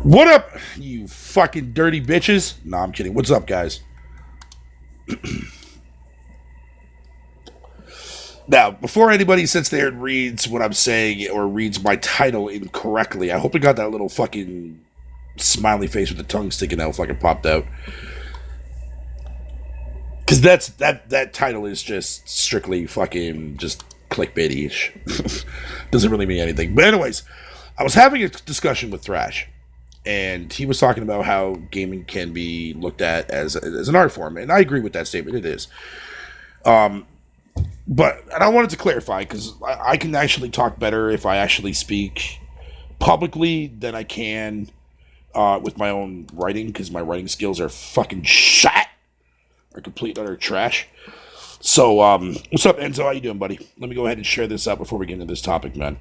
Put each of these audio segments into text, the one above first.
What up, you fucking dirty bitches? No, I'm kidding. What's up, guys? Now, before anybody sits there and reads what I'm saying or reads my title incorrectly, I hope it got that little fucking smiley face with the tongue sticking out fucking popped out. Because that title is just strictly fucking just clickbaity-ish. Doesn't really mean anything. But anyways, I was having a discussion with Thrash, and he was talking about how gaming can be looked at as an art form, and I agree with that statement. It is. And I wanted to clarify because I can actually talk better if I actually speak publicly than I can with my own writing because my writing skills are fucking shit, are complete utter trash. So, what's up, Enzo? How you doing, buddy? Let me go ahead and share this out before we get into this topic, man.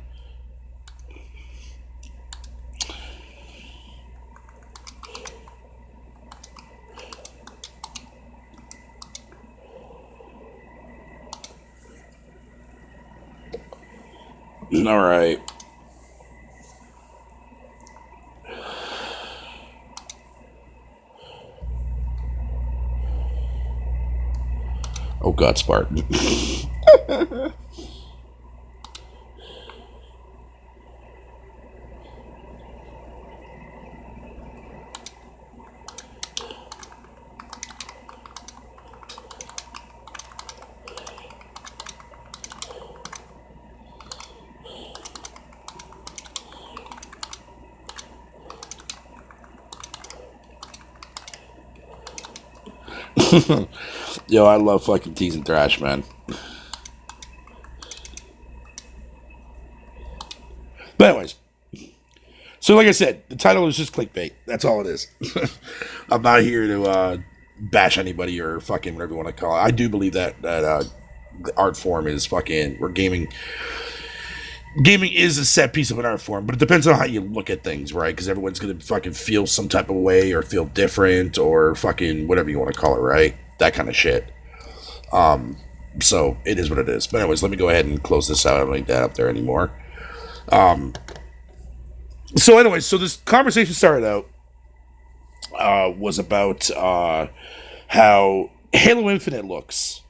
All right. Oh God, Spartan. Yo, I love fucking teasing Thrash, man. But anyways, so like I said, the title is just clickbait. That's all it is. I'm not here to bash anybody or fucking whatever you want to call it. I do believe that the art form is fucking or gaming is a set piece of an art form, but it depends on how you look at things, right? Because everyone's gonna fucking feel some type of way or feel different or fucking whatever you want to call it, right? That kind of shit. So it is what it is. But anyways, let me go ahead and close this out. I don't need that up there anymore. So anyways, so this conversation started out was about how Halo Infinite looks.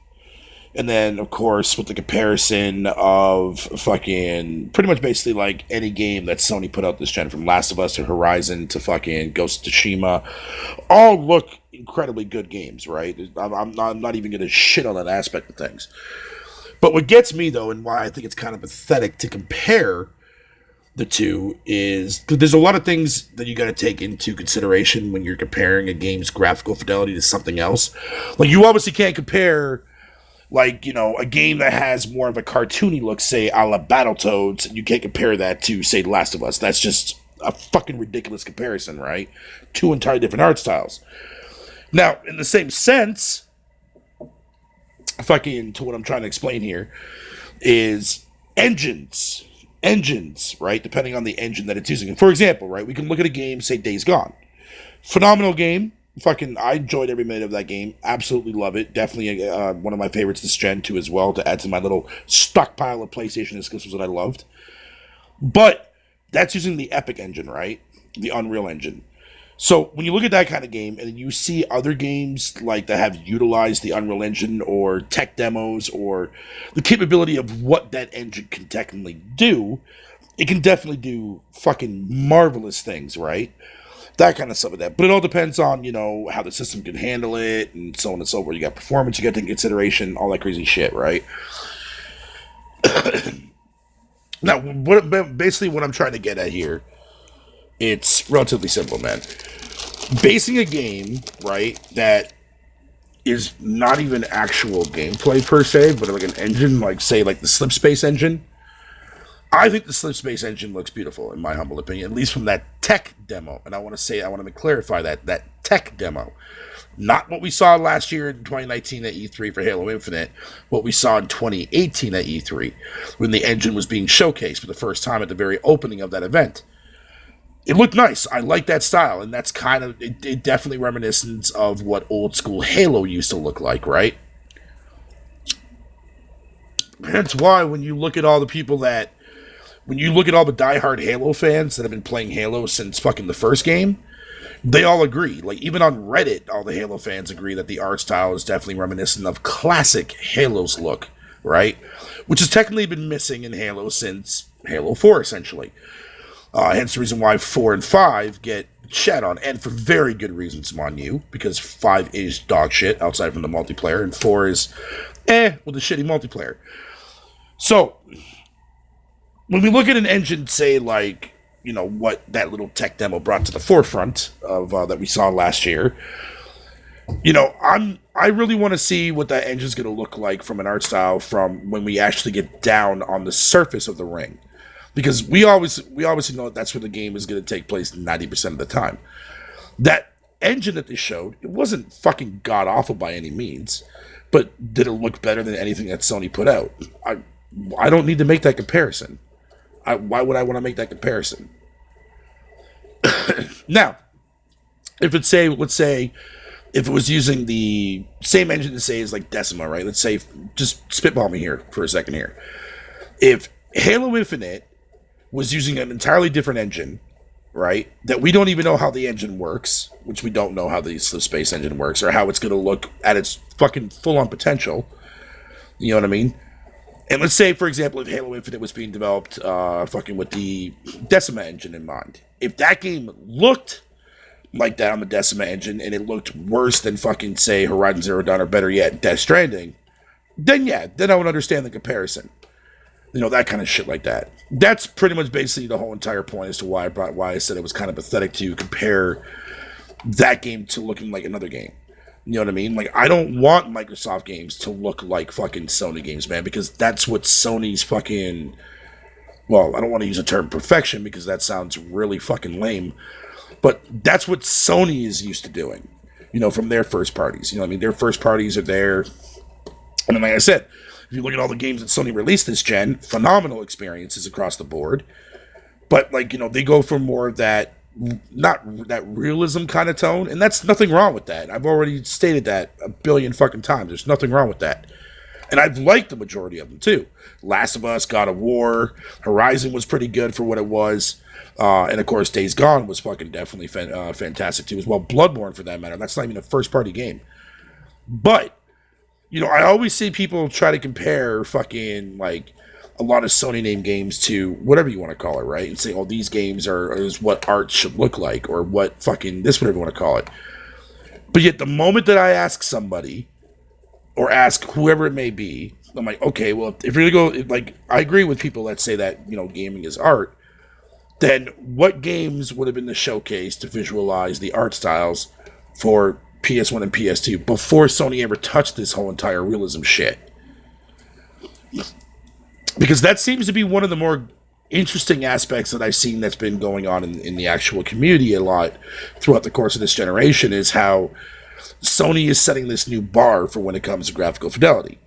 And then, of course, with the comparison of fucking pretty much basically like any game that Sony put out this gen, from Last of Us to Horizon to fucking Ghost of Tsushima, all look incredibly good games, right? I'm not even going to shit on that aspect of things. But what gets me, though, and why I think it's kind of pathetic to compare the two is because there's a lot of things that you got to take into consideration when you're comparing a game's graphical fidelity to something else. Like, you obviously can't compare like, you know, a game that has more of a cartoony look, say, a la Battletoads, and you can't compare that to, say, The Last of Us. That's just a fucking ridiculous comparison, right? Two entirely different art styles. Now, in the same sense, fucking to what I'm trying to explain here, is engines. Engines, right? Depending on the engine that it's using. And for example, right, we can look at a game, say Days Gone. Phenomenal game. Fucking, I enjoyed every minute of that game. Absolutely love it. Definitely one of my favorites this gen 2 as well, to add to my little stockpile of PlayStation exclusives that I loved. But that's using the Epic engine, right? The Unreal engine. So when you look at that kind of game and you see other games like that have utilized the Unreal Engine or tech demos or the capability of what that engine can technically do, it can definitely do fucking marvelous things, right? That kind of stuff with that. But it all depends on, you know, how the system can handle it and so on and so forth. You got performance, you got to take into consideration, all that crazy shit, right? Now, basically what I'm trying to get at here, it's relatively simple, man. Basing a game, right, that is not even actual gameplay per se, but like an engine, like say like the Slip Space engine. I think the Slip Space engine looks beautiful, in my humble opinion, at least from that tech demo. And I want to clarify that tech demo, not what we saw last year in 2019 at E3 for Halo Infinite, what we saw in 2018 at E3 when the engine was being showcased for the first time at the very opening of that event. It looked nice. I like that style, and that's kind of it definitely reminiscent of what old school Halo used to look like, right? Hence why when you look at all the people that when you look at all the diehard Halo fans that have been playing Halo since fucking the first game, they all agree. Like, even on Reddit, all the Halo fans agree that the art style is definitely reminiscent of classic Halo's look, right? Which has technically been missing in Halo since Halo 4, essentially. Hence the reason why 4 and 5 get shat on, and for very good reasons, mind you, because 5 is dog shit outside from the multiplayer, and 4 is with a shitty multiplayer. So, when we look at an engine, say, like, you know, what that little tech demo brought to the forefront of that we saw last year, you know, I really want to see what that engine's going to look like from an art style from when we actually get down on the surface of the ring. Because we obviously know that's where the game is going to take place 90% of the time. That engine that they showed, it wasn't fucking god-awful by any means, but did it look better than anything that Sony put out? I don't need to make that comparison. Why would I want to make that comparison? Now, if it's let's say, if it was using the same engine to say as like Decima, right? Let's say, just spitball me here for a second here. If Halo Infinite was using an entirely different engine, right? That we don't even know how the engine works, which we don't know how the space engine works or how it's going to look at its fucking full-on potential. You know what I mean? And let's say, for example, if Halo Infinite was being developed fucking with the Decima engine in mind. If that game looked like that on the Decima engine and it looked worse than fucking, say, Horizon Zero Dawn or better yet, Death Stranding, then yeah, then I would understand the comparison. You know, that kind of shit like that. That's pretty much basically the whole entire point as to why I said it was kind of pathetic to compare that game to looking like another game. You know what I mean? Like, I don't want Microsoft games to look like fucking Sony games, man, because that's what Sony's fucking... Well, I don't want to use the term perfection because that sounds really fucking lame, but that's what Sony is used to doing, you know, from their first parties. You know what I mean? Their first parties are there. And then, like I said, if you look at all the games that Sony released this gen, phenomenal experiences across the board. But, like, you know, they go for more of that, not that realism kind of tone, and that's nothing wrong with that. I've already stated that a billion fucking times. There's nothing wrong with that. And I've liked the majority of them, too. Last of Us, God of War, Horizon was pretty good for what it was. And, of course, Days Gone was fucking definitely fantastic, too, as well. Bloodborne, for that matter. That's not even a first-party game. But, you know, I always see people try to compare fucking, like, a lot of Sony-named games to whatever you want to call it, right? And say, oh, these games is what art should look like, or what fucking this, whatever you want to call it. But yet, the moment that I ask somebody, or ask whoever it may be, I'm like, okay, well, if you're going to go, like, I agree with people that say that, you know, gaming is art, then what games would have been the showcase to visualize the art styles for PS1 and PS2 before Sony ever touched this whole entire realism shit? Because that seems to be one of the more interesting aspects that I've seen that's been going on in the actual community a lot throughout the course of this generation, is how Sony is setting this new bar for when it comes to graphical fidelity.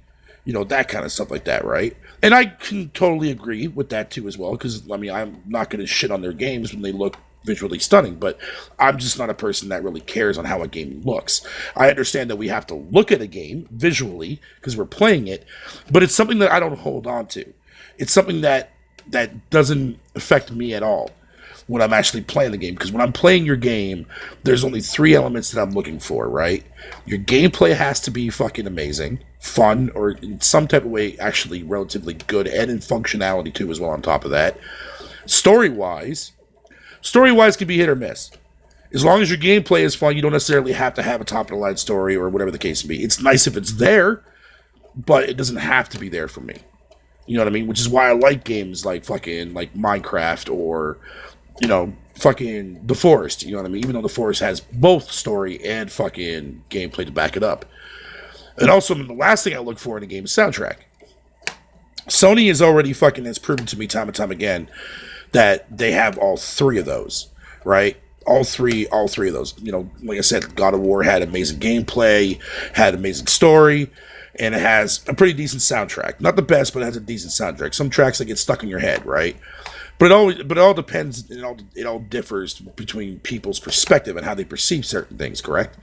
You know, that kind of stuff like that, right? And I can totally agree with that too as well, because, I mean, I'm not going to shit on their games when they look visually stunning, but I'm just not a person that really cares on how a game looks. I understand that we have to look at a game visually because we're playing it, but it's something that I don't hold on to. It's something that doesn't affect me at all when I'm actually playing the game, because when I'm playing your game, there's only 3 elements that I'm looking for, right? Your gameplay has to be fucking amazing, fun, or in some type of way actually relatively good, and in functionality too as well on top of that. Story-wise can be hit or miss. As long as your gameplay is fun, you don't necessarily have to have a top-of-the-line story or whatever the case may be. It's nice if it's there, but it doesn't have to be there for me. You know what I mean? Which is why I like games like fucking like Minecraft or, you know, fucking The Forest. You know what I mean? Even though The Forest has both story and fucking gameplay to back it up. And also, the last thing I look for in a game is soundtrack. Sony has proven to me time and time again that they have all 3 of those, right? All three of those. You know, like I said, God of War had amazing gameplay, had amazing story, and it has a pretty decent soundtrack. Not the best, but it has a decent soundtrack. Some tracks that get stuck in your head, right? But it all depends. It all differs between people's perspective and how they perceive certain things. Correct?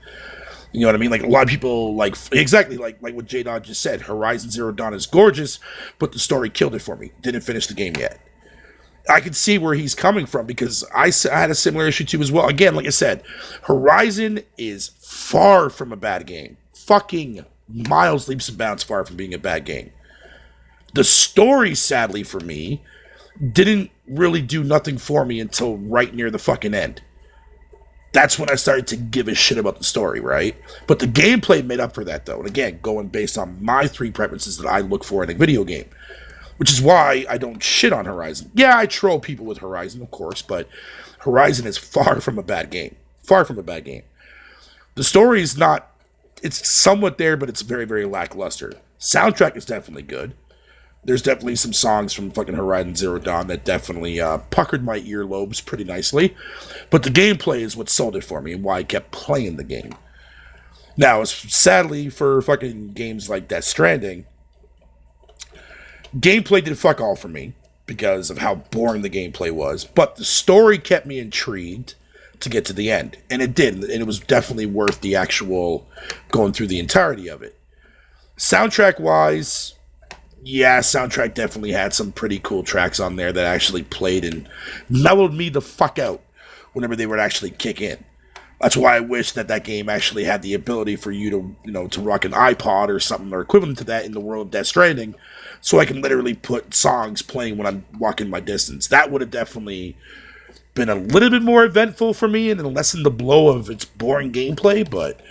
You know what I mean? Like, a lot of people, like, exactly like what J-Dog just said. Horizon Zero Dawn is gorgeous, but the story killed it for me. Didn't finish the game yet. I can see where he's coming from because I had a similar issue too as well. Again, like I said, Horizon is far from a bad game. Fucking miles, leaps, and bounds far from being a bad game. The story, sadly for me, didn't really do nothing for me until right near the fucking end. That's when I started to give a shit about the story, right? But the gameplay made up for that, though. And again, going based on my three preferences that I look for in a video game, which is why I don't shit on Horizon. Yeah, I troll people with Horizon, of course, but Horizon is far from a bad game. Far from a bad game. The story is not, it's somewhat there, but it's very, very lackluster. Soundtrack is definitely good. There's definitely some songs from fucking Horizon Zero Dawn that definitely puckered my earlobes pretty nicely. But the gameplay is what sold it for me and why I kept playing the game. Now, sadly for fucking games like Death Stranding, gameplay did fuck all for me because of how boring the gameplay was. But the story kept me intrigued to get to the end. And it did. And it was definitely worth the actual going through the entirety of it. Soundtrack-wise, yeah, soundtrack definitely had some pretty cool tracks on there that actually played and mellowed me the fuck out whenever they would actually kick in. That's why I wish that that game actually had the ability for you to, to rock an iPod or something or equivalent to that in the world of Death Stranding, so I can literally put songs playing when I'm walking my distance. That would have definitely been a little bit more eventful for me and lessened the blow of its boring gameplay, but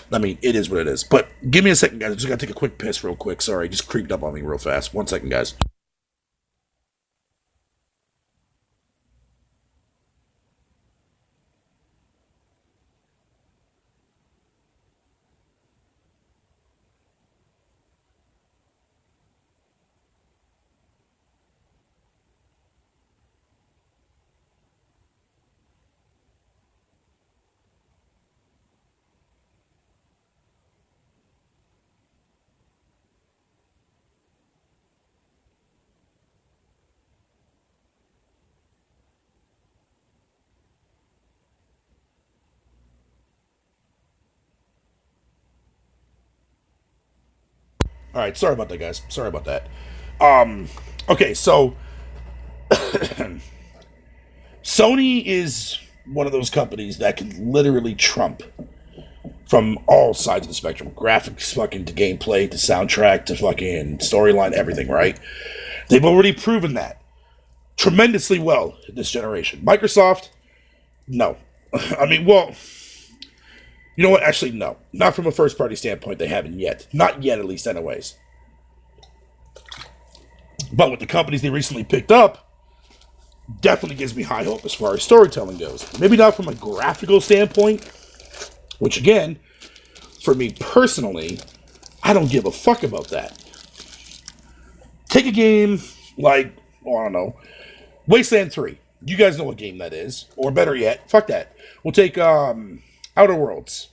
I mean, it is what it is. But give me a second, guys. I just gotta take a quick piss real quick. Sorry, it just creeped up on me real fast. 1 second, guys. All right, sorry about that, guys. Sorry about that. Um, okay, so Sony is one of those companies that can literally trump from all sides of the spectrum: graphics, fucking to gameplay, to soundtrack, to fucking storyline, everything. Right? They've already proven that tremendously well this generation. Microsoft, no. I mean, well, you know what? Actually, no. Not from a first party standpoint, they haven't yet. Not yet, at least, anyways. But with the companies they recently picked up, definitely gives me high hope as far as storytelling goes. Maybe not from a graphical standpoint, which again, for me personally, I don't give a fuck about that. Take a game like, oh, I don't know, Wasteland 3. You guys know what game that is. Or better yet, fuck that. We'll take Outer Worlds.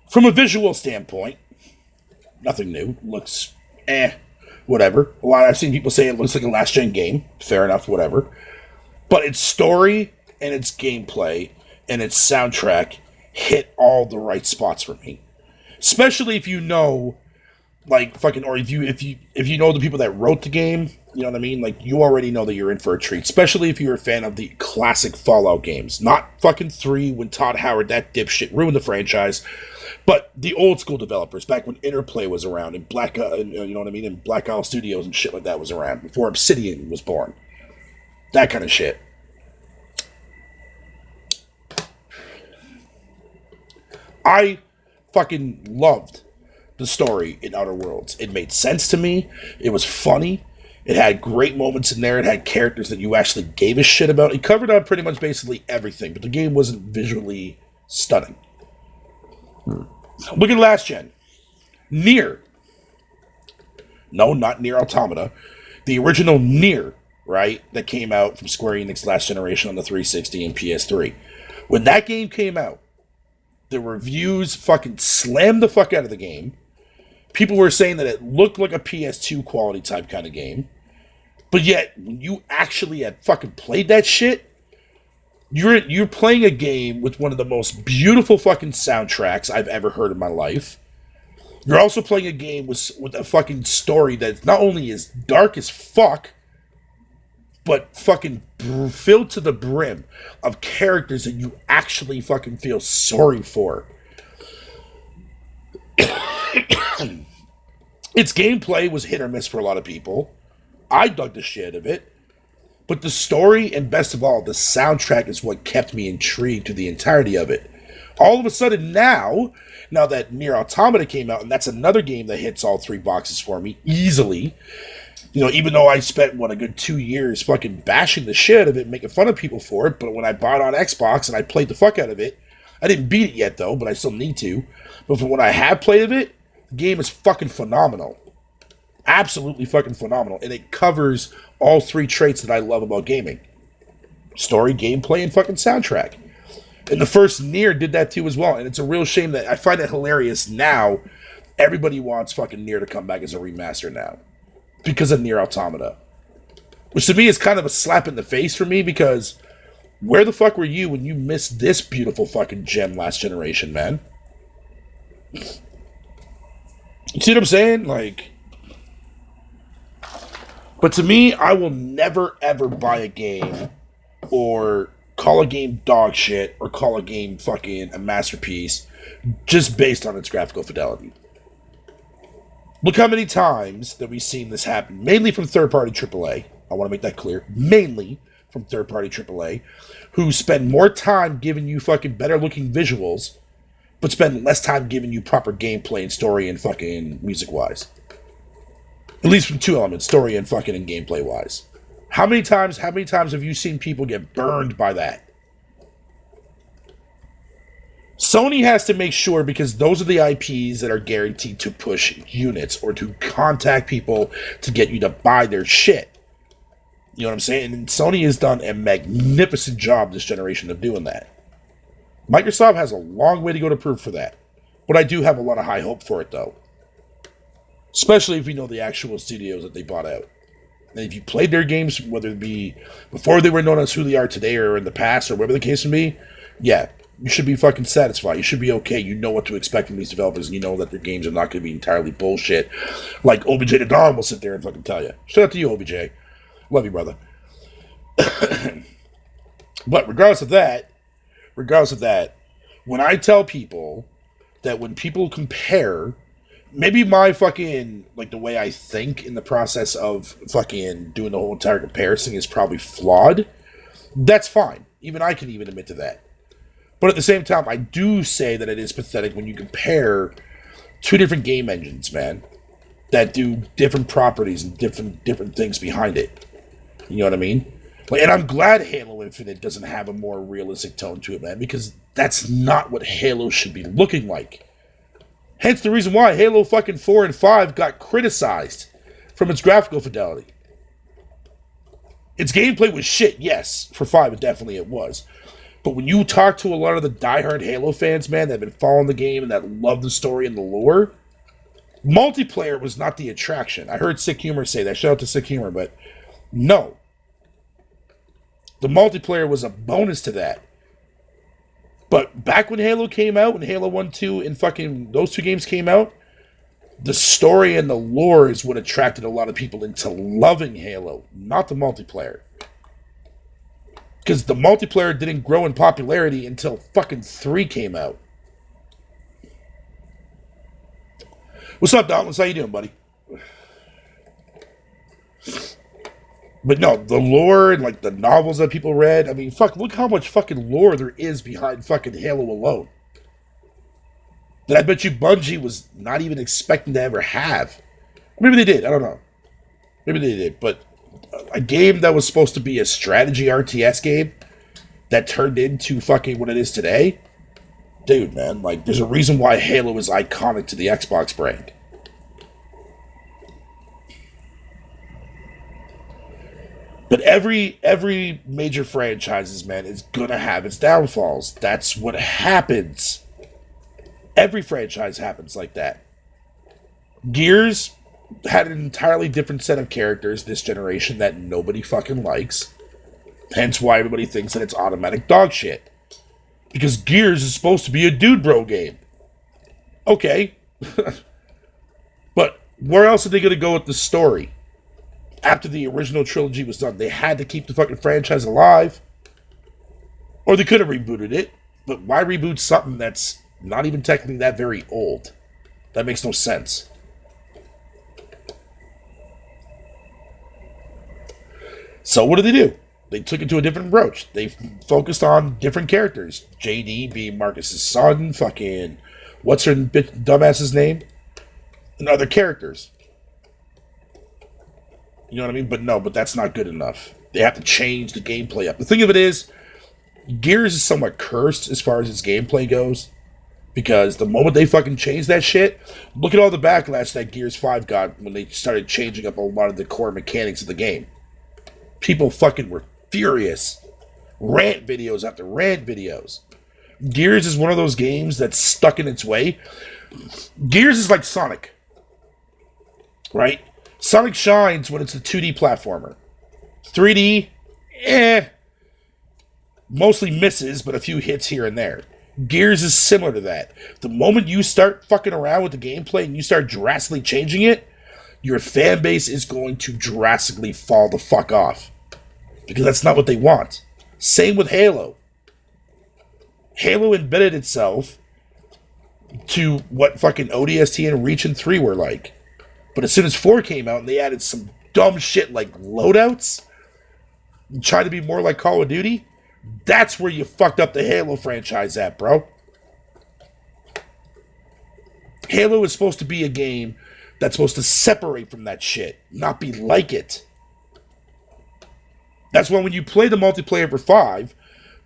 From a visual standpoint, nothing new. Looks whatever. I've seen people say it looks like a last gen game. Fair enough, whatever. But its story and its gameplay and its soundtrack hit all the right spots for me. Especially if you know, like fucking, or if you know the people that wrote the game, you know what I mean. Like you already know that you're in for a treat. Especially if you're a fan of the classic Fallout games, not fucking 3 when Todd Howard, that dipshit, ruined the franchise. But the old school developers, back when Interplay was around, and you know what I mean, and Black Isle Studios and shit like that was around before Obsidian was born. That kind of shit. I fucking loved the story in Outer Worlds. It made sense to me. It was funny. It had great moments in there. It had characters that you actually gave a shit about. It covered up pretty much basically everything, but the game wasn't visually stunning. Look at last gen. Nier. No, not Nier Automata. The original Nier, right? That came out from Square Enix last generation on the 360 and PS3. When that game came out, the reviews fucking slammed the fuck out of the game. People were saying that it looked like a PS2 quality type kind of game. But yet, when you actually had fucking played that shit, you're playing a game with one of the most beautiful fucking soundtracks I've ever heard in my life. You're also playing a game with a fucking story that not only is dark as fuck, but fucking filled to the brim of characters that you actually fucking feel sorry for. Its gameplay was hit or miss for a lot of people. I dug the shit out of it. But the story, and best of all, the soundtrack is what kept me intrigued to the entirety of it. All of a sudden now that Nier Automata came out, and that's another game that hits all three boxes for me easily, even though I spent, a good 2 years fucking bashing the shit out of it, making fun of people for it, but when I bought it on Xbox and I played the fuck out of it, I didn't beat it yet though, but I still need to. But from what I have played of it, the game is fucking phenomenal. Absolutely fucking phenomenal. And it covers all three traits that I love about gaming. Story, gameplay, and fucking soundtrack. And the first Nier did that too as well. And it's a real shame that I find it hilarious now. Everybody wants fucking Nier to come back as a remaster now. Because of Nier Automata. Which to me is kind of a slap in the face for me, because where the fuck were you when you missed this beautiful fucking gem last generation, man? You see what I'm saying? But to me, I will never ever buy a game or call a game dog shit or call a game fucking a masterpiece just based on its graphical fidelity. Look how many times that we've seen this happen, mainly from third-party AAA. I want to make that clear. Mainly from third-party AAA, who spend more time giving you fucking better-looking visuals, but spend less time giving you proper gameplay and story and fucking music-wise. At least from two elements, story and fucking and gameplay-wise. How many times have you seen people get burned by that? Sony has to make sure, because those are the IPs that are guaranteed to push units or to contact people to get you to buy their shit. You know what I'm saying? And Sony has done a magnificent job this generation of doing that. Microsoft has a long way to go to prove for that. But I do have a lot of high hope for it, though. Especially if you know the actual studios that they bought out. And if you played their games, whether it be before they were known as who they are today or in the past or whatever the case may be, yeah, you should be fucking satisfied. You should be okay. You know what to expect from these developers, and you know that their games are not going to be entirely bullshit. Like OBJ the Don will sit there and fucking tell you. Shout out to you, OBJ. Love you, brother. But regardless of that, when I tell people that when people compare, maybe my fucking, the way I think in the process of fucking doing the whole entire comparison is probably flawed, that's fine. Even I can even admit to that. But at the same time, I do say that it is pathetic when you compare two different game engines, man, that do different properties and different things behind it. You know what I mean? And I'm glad Halo Infinite doesn't have a more realistic tone to it, man, because that's not what Halo should be looking like. Hence the reason why Halo fucking 4 and 5 got criticized from its graphical fidelity. Its gameplay was shit, yes. For 5, it was. But when you talk to a lot of the diehard Halo fans, man, that have been following the game and that love the story and the lore, multiplayer was not the attraction. I heard Sick Humor say that. Shout out to Sick Humor, but no. The multiplayer was a bonus to that. But back when Halo came out, when Halo 1, 2, and fucking those two games came out, the story and the lore is what attracted a lot of people into loving Halo, not the multiplayer. Because the multiplayer didn't grow in popularity until fucking 3 came out. What's up, Dauntless? How you doing, buddy? But no, the lore and the novels that people read, I mean, look how much fucking lore there is behind fucking Halo alone. That I bet you Bungie was not even expecting to ever have. Maybe they did, I don't know. Maybe they did, but a game that was supposed to be a strategy RTS game that turned into fucking what it is today? Dude, man, there's a reason why Halo is iconic to the Xbox brand. But every major franchises, man, is gonna have its downfalls. That's what happens. Every franchise happens like that. Gears had an entirely different set of characters this generation that nobody fucking likes. Hence why everybody thinks that it's automatic dog shit. Because Gears is supposed to be a dude bro game. Okay. But where else are they gonna go with the story? after the original trilogy was done. They had to keep the fucking franchise alive. Or they could have rebooted it. But why reboot something that's not even technically that very old? That makes no sense. So what did they do? They took it to a different approach. They focused on different characters. JD being Marcus's son, fucking what's her dumbass's name? And other characters. You know what I mean? But that's not good enough. They have to change the gameplay up. The thing of it is, Gears is somewhat cursed as far as its gameplay goes. Because the moment they fucking changed that shit, look at all the backlash that Gears 5 got when they started changing up a lot of the core mechanics of the game. People fucking were furious. Rant videos after rant videos. Gears is one of those games that's stuck in its way. Gears is like Sonic. Right? Sonic shines when it's a 2D platformer. 3D, mostly misses, but a few hits here and there. Gears is similar to that. The moment you start fucking around with the gameplay and you start drastically changing it, your fan base is going to drastically fall the fuck off. Because that's not what they want. Same with Halo. Halo embedded itself to what fucking ODST and Reach and 3 were like. But as soon as 4 came out and they added some dumb shit like loadouts, and tried to be more like Call of Duty, that's where you fucked up the Halo franchise at, bro. Halo is supposed to be a game that's supposed to separate from that shit, not be like it. That's why when you play the multiplayer for 5,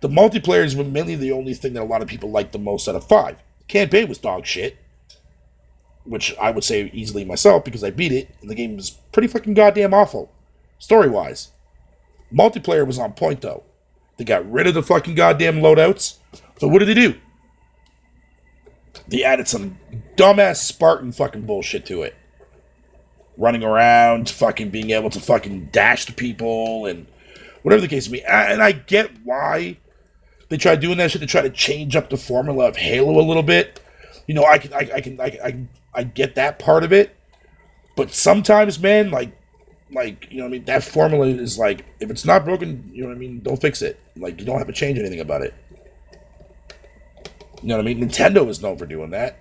the multiplayer is mainly the only thing that a lot of people like the most out of 5. Campaign was dog shit, which I would say easily myself because I beat it, and the game was pretty fucking goddamn awful, story-wise. Multiplayer was on point, though. They got rid of the fucking goddamn loadouts. So what did they do? They added some dumbass Spartan fucking bullshit to it. Running around, fucking being able to fucking dash to people, and whatever the case may be. And I get why they tried doing that shit to try to change up the formula of Halo a little bit. You know, I get that part of it. But sometimes, man, like, you know what I mean? That formula is like, if it's not broken, you know what I mean? Don't fix it. Like, you don't have to change anything about it. You know what I mean? Nintendo is known for doing that.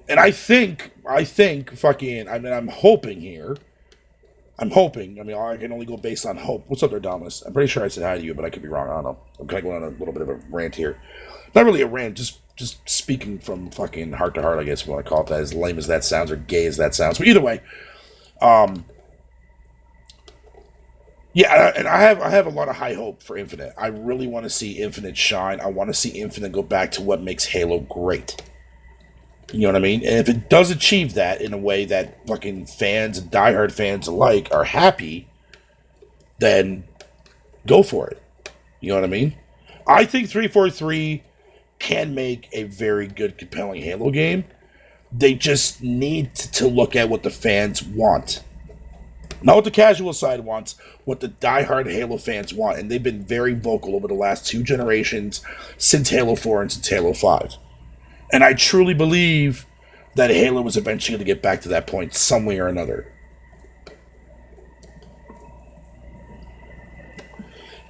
And I think fucking, I mean, I'm hoping here. I mean, I can only go based on hope. What's up there, Dominus? I'm pretty sure I said hi to you, but I could be wrong. I don't know. I'm kind of going on a little bit of a rant here. Not really a rant, just speaking from fucking heart to heart, I guess you want to call it that, as lame as that sounds or gay as that sounds. But either way, yeah, and I have a lot of high hope for Infinite. I really want to see Infinite shine. I want to see Infinite go back to what makes Halo great. You know what I mean? And if it does achieve that in a way that fucking fans and diehard fans alike are happy, then go for it. You know what I mean? I think 343 can make a very good, compelling Halo game. They just need to look at what the fans want. Not what the casual side wants, what the diehard Halo fans want. And they've been very vocal over the last 2 generations, since Halo 4 and since Halo 5. And I truly believe that Halo was eventually going to get back to that point some way or another.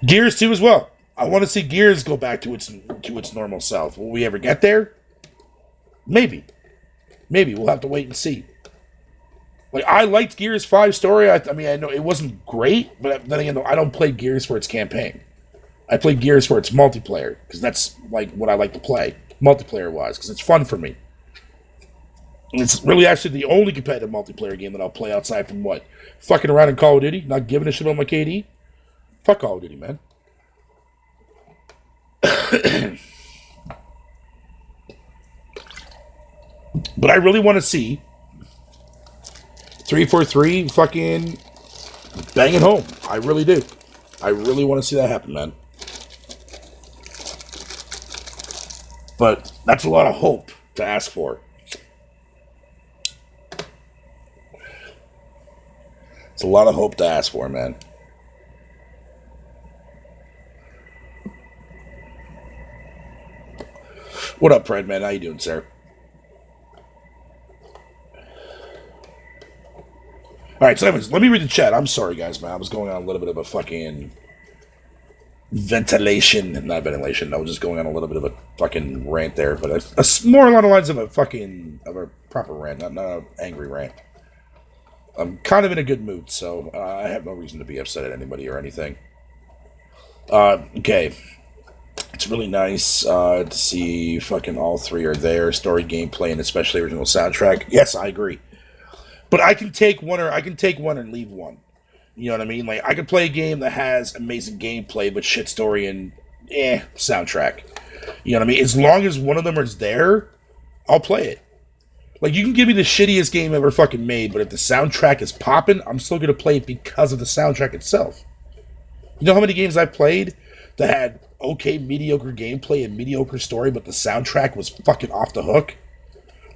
Gears 2 as well. I want to see Gears go back to its normal self. Will we ever get there? Maybe. We'll have to wait and see. Like, I liked Gears 5 story. I mean, I know it wasn't great, but then again, I don't play Gears for its campaign. I play Gears for its multiplayer, because that's like what I like to play, multiplayer-wise, because it's fun for me. And it's really actually the only competitive multiplayer game that I'll play outside from what? Fucking around in Call of Duty, not giving a shit about my KD? Fuck Call of Duty, man. But I really want to see 343 fucking bang it home. I really do. I really want to see that happen, man. But that's a lot of hope to ask for. It's a lot of hope to ask for, man. What up, Fred, man? How you doing, sir? All right, so anyways, let me read the chat. I'm sorry, guys, man. I was going on a little bit of a fucking not ventilation. I was just going on a little bit of a fucking rant there, but more along the lines of a proper rant, not an angry rant. I'm kind of in a good mood, so I have no reason to be upset at anybody or anything. Okay. It's really nice to see fucking all three are there. Story, gameplay, and especially original soundtrack. Yes, I agree. But I can take one and leave one. You know what I mean? Like, I can play a game that has amazing gameplay, but shit story and soundtrack. You know what I mean? As long as one of them is there, I'll play it. Like, you can give me the shittiest game ever fucking made, but if the soundtrack is popping, I'm still gonna play it because of the soundtrack itself. You know how many games I played that had okay, mediocre gameplay and mediocre story, but the soundtrack was fucking off the hook?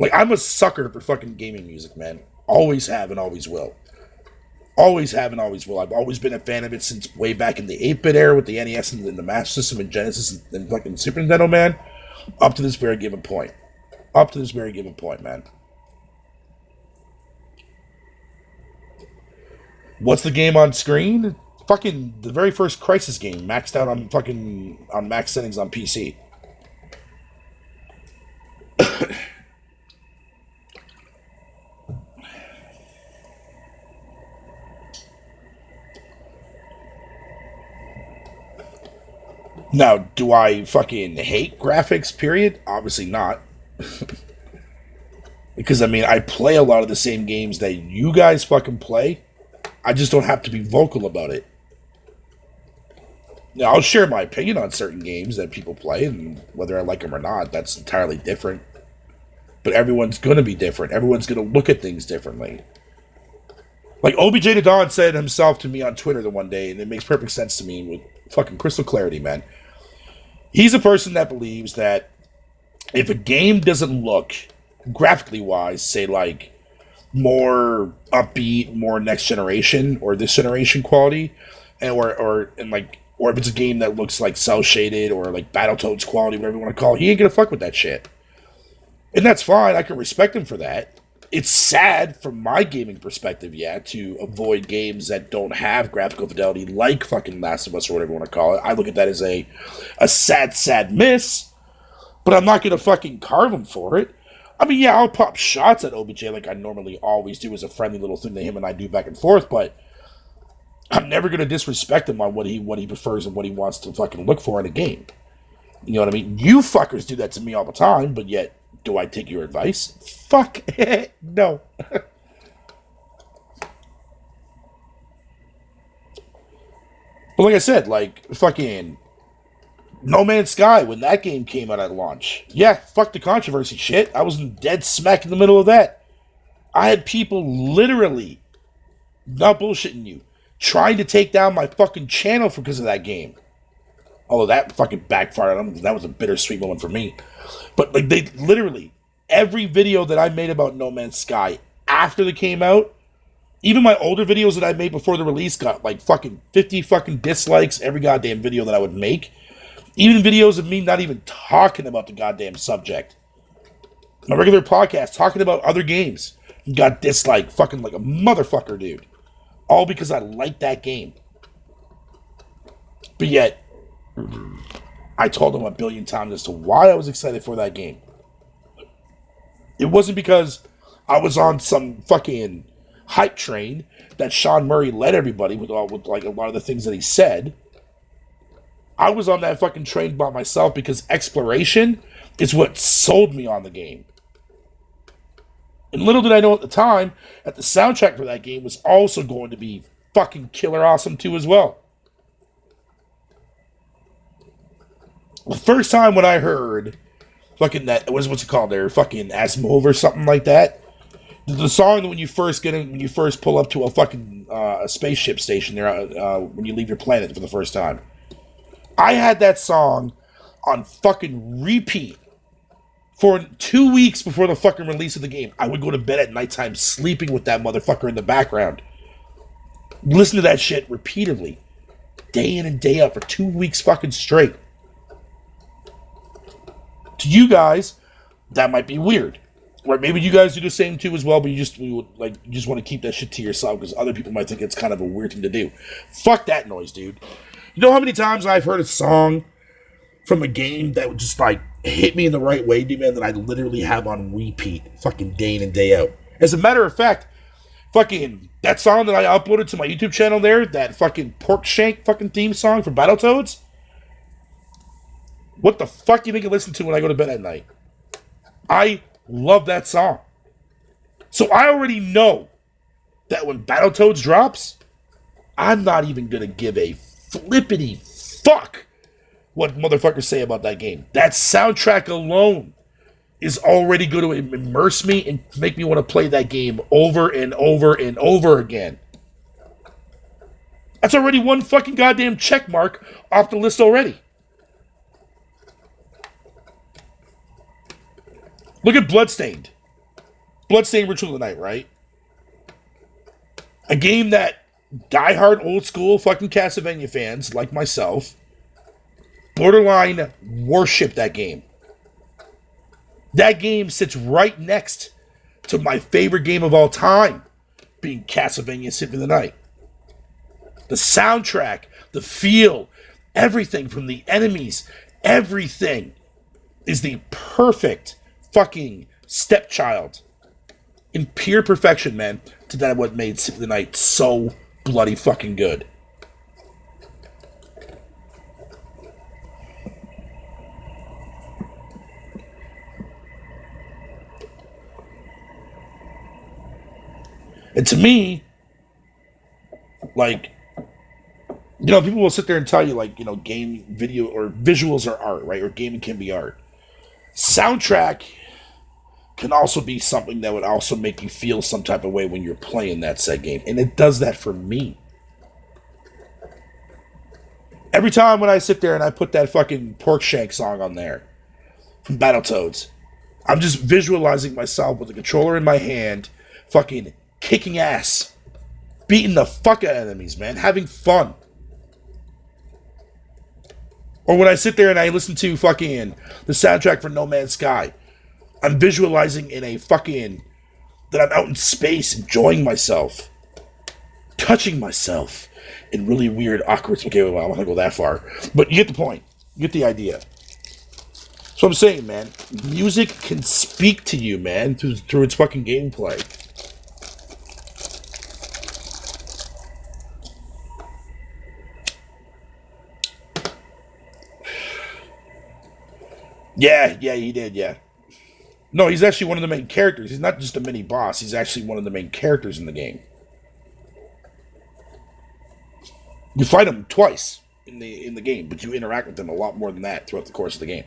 Like, I'm a sucker for fucking gaming music, man. Always have and always will. Always have and always will. I've always been a fan of it since way back in the 8-bit era with the NES and the Master System and Genesis and fucking Super Nintendo, man. Up to this very given point. Man. What's the game on screen? Fucking the very first Crisis game, maxed out on max settings on PC. Now, do I fucking hate graphics, period? Obviously not. Because, I mean, I play a lot of the same games that you guys fucking play. I just don't have to be vocal about it. Now, I'll share my opinion on certain games that people play, and whether I like them or not, that's entirely different. But everyone's going to be different. Everyone's going to look at things differently. Like, OBJ the Don said himself to me on Twitter the one day, and it makes perfect sense to me with fucking crystal clarity, man. He's a person that believes that if a game doesn't look, graphically wise, say like more upbeat, more next generation or this generation quality, and or if it's a game that looks like cell shaded or like Battletoads quality, whatever you want to call it, he ain't gonna fuck with that shit. And that's fine. I can respect him for that. It's sad from my gaming perspective, to avoid games that don't have graphical fidelity like fucking Last of Us or whatever you want to call it. I look at that as a sad miss, but I'm not going to fucking carve him for it. I mean, I'll pop shots at OBJ like I normally always do as a friendly little thing that him and I do back and forth, but I'm never going to disrespect him on what he prefers and what he wants to fucking look for in a game. You know what I mean? You fuckers do that to me all the time, but yet, do I take your advice? Fuck no. But like I said, like, fucking No Man's Sky, when that game came out at launch. Yeah, fuck the controversy shit. I was dead smack in the middle of that. I had people literally, not bullshitting you, trying to take down my fucking channel because of that game. Although that fucking backfired on them. That was a bittersweet moment for me. But, like, they literally, every video that I made about No Man's Sky after they came out, even my older videos that I made before the release got, like, fucking 50 fucking dislikes every goddamn video that I would make. Even videos of me not even talking about the goddamn subject. My regular podcast, talking about other games, got disliked fucking like a motherfucker, dude. All because I like that game. But yet, I told them a billion times as to why I was excited for that game. It wasn't because I was on some fucking hype train that Sean Murray led everybody with like a lot of the things that he said. I was on that fucking train by myself because exploration is what sold me on the game. And little did I know at the time that the soundtrack for that game was also going to be fucking killer awesome too as well. The first time when I heard fucking that, what's it called there? Fucking Asimov or something like that. The song that when you first pull up to a fucking a spaceship station there, when you leave your planet for the first time. I had that song on fucking repeat for 2 weeks before the fucking release of the game. I would go to bed at nighttime sleeping with that motherfucker in the background. Listen to that shit repeatedly. Day in and day out for 2 weeks fucking straight. To you guys, that might be weird. Right, maybe you guys do the same too as well, but you just want to keep that shit to yourself because other people might think it's kind of a weird thing to do. Fuck that noise, dude. You know how many times I've heard a song from a game that would just like hit me in the right way, dude, man, that I literally have on repeat fucking day in and day out. As a matter of fact, fucking that song that I uploaded to my YouTube channel there, that fucking pork shank fucking theme song for Battletoads. What the fuck do you think I listen to when I go to bed at night? I love that song. So I already know that when Battletoads drops, I'm not even gonna give a flippity fuck what motherfuckers say about that game. That soundtrack alone is already going to immerse me and make me want to play that game over and over and over again. That's already one fucking goddamn check mark off the list already. Look at Bloodstained. Bloodstained Ritual of the Night, right? A game that diehard old school fucking Castlevania fans like myself borderline worship that game. That game sits right next to my favorite game of all time, being Castlevania Symphony of the Night. The soundtrack, the feel, everything from the enemies, everything is the perfect fucking stepchild in pure perfection, man, to that what made Symphony of the Night so bloody fucking good. And to me, like, you know, people will sit there and tell you, like, you know, game, video, or visuals are art, right? Or gaming can be art. Soundtrack can also be something that would also make you feel some type of way when you're playing that said game. And it does that for me. Every time when I sit there and I put that fucking pork shank song on there from Battletoads, I'm just visualizing myself with the controller in my hand, fucking kicking ass, beating the fuck out of enemies, man, having fun. Or when I sit there and I listen to fucking the soundtrack for No Man's Sky, I'm visualizing in a fucking that I'm out in space enjoying myself, touching myself in really weird, awkward. Okay, well, I'm not gonna go that far, but you get the point. You get the idea. So I'm saying, man, music can speak to you, man, through its fucking gameplay. Yeah, he did, yeah. No, he's actually one of the main characters. He's not just a mini boss. He's actually one of the main characters in the game. You fight him twice in the game, but you interact with him a lot more than that throughout the course of the game.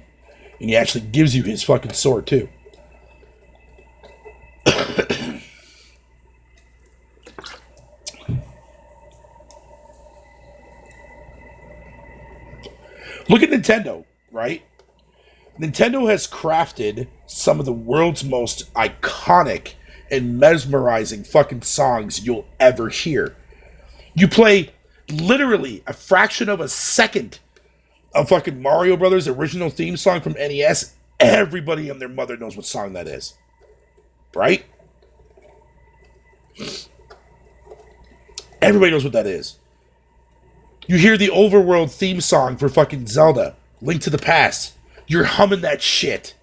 And he actually gives you his fucking sword, too. Look at Nintendo, right? Nintendo has crafted some of the world's most iconic and mesmerizing fucking songs you'll ever hear. You play literally a fraction of a second of fucking Mario Brothers' original theme song from NES. Everybody and their mother knows what song that is. Right? Everybody knows what that is. You hear the overworld theme song for fucking Zelda, Link to the Past. You're humming that shit.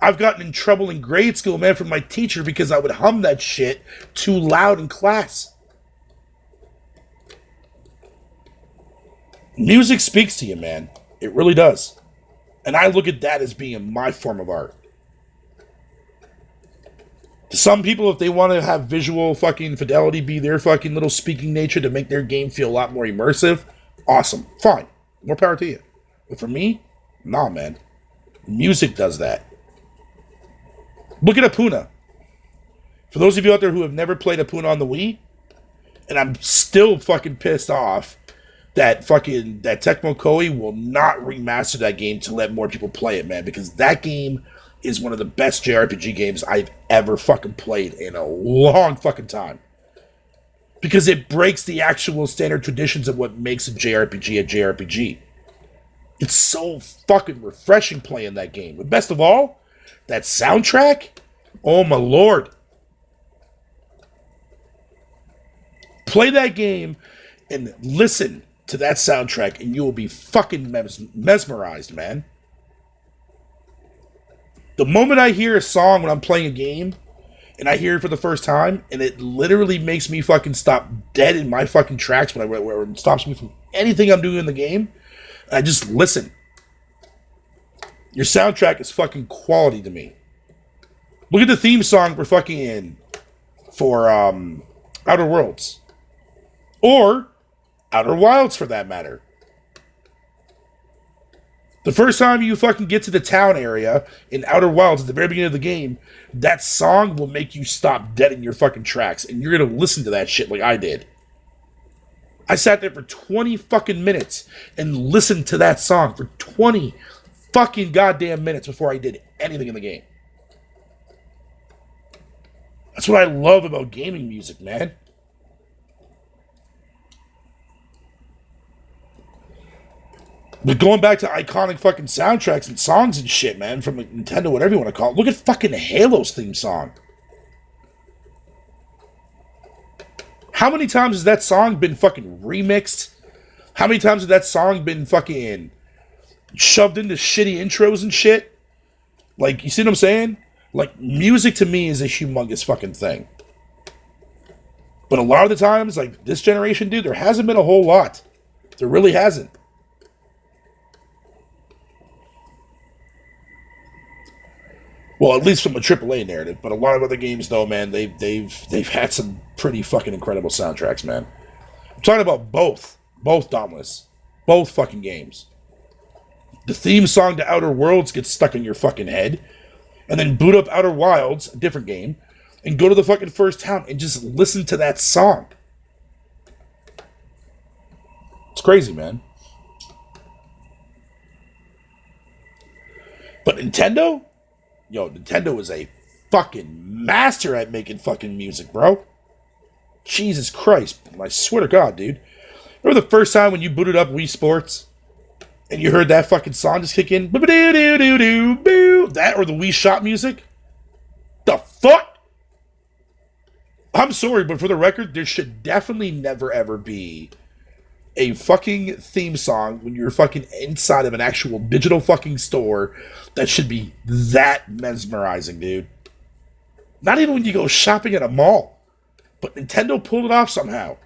I've gotten in trouble in grade school, man, from my teacher because I would hum that shit too loud in class. Music speaks to you, man. It really does. And I look at that as being my form of art. To some people, if they want to have visual fucking fidelity be their fucking little speaking nature to make their game feel a lot more immersive, awesome. Fine. More power to you. But for me, nah, man. Music does that. Look at Apuna. For those of you out there who have never played Apuna on the Wii, and I'm still fucking pissed off that Tecmo Koei will not remaster that game to let more people play it, man, because that game is one of the best JRPG games I've ever fucking played in a long fucking time. Because it breaks the actual standard traditions of what makes a JRPG a JRPG. It's so fucking refreshing playing that game. But best of all, that soundtrack, Oh my lord. Play that game and listen to that soundtrack and you will be fucking mesmerized, man. The moment I hear a song when I'm playing a game and I hear it for the first time and it literally makes me fucking stop dead in my fucking tracks where it stops me from anything I'm doing in the game, I just listen. Your soundtrack is fucking quality to me. Look at the theme song for Outer Worlds. Or Outer Wilds for that matter. The first time you fucking get to the town area in Outer Wilds at the very beginning of the game, that song will make you stop dead in your fucking tracks. And you're gonna listen to that shit like I did. I sat there for 20 fucking minutes and listened to that song for 20 fucking goddamn minutes before I did anything in the game. That's what I love about gaming music, man. But going back to iconic fucking soundtracks and songs and shit, man, from like Nintendo, whatever you want to call it. Look at fucking Halo's theme song. How many times has that song been fucking remixed? How many times has that song been fucking shoved into shitty intros and shit? Like, you see what I'm saying? Like, music to me is a humongous fucking thing. But a lot of the times, like, this generation, dude, there hasn't been a whole lot. There really hasn't. Well, at least from a AAA narrative, but a lot of other games, though, man, they've had some pretty fucking incredible soundtracks, man. I'm talking about both Dauntless, both fucking games. The theme song to Outer Worlds gets stuck in your fucking head, and then boot up Outer Wilds, a different game, and go to the fucking first town and just listen to that song. It's crazy, man. But Nintendo? Yo, Nintendo is a fucking master at making fucking music, bro. Jesus Christ. I swear to God, dude. Remember the first time when you booted up Wii Sports and you heard that fucking song just kick in? That or the Wii Shop music? The fuck? I'm sorry, but for the record, there should definitely never ever be a fucking theme song when you're fucking inside of an actual digital fucking store that should be that mesmerizing, dude. Not even when you go shopping at a mall. But Nintendo pulled it off somehow.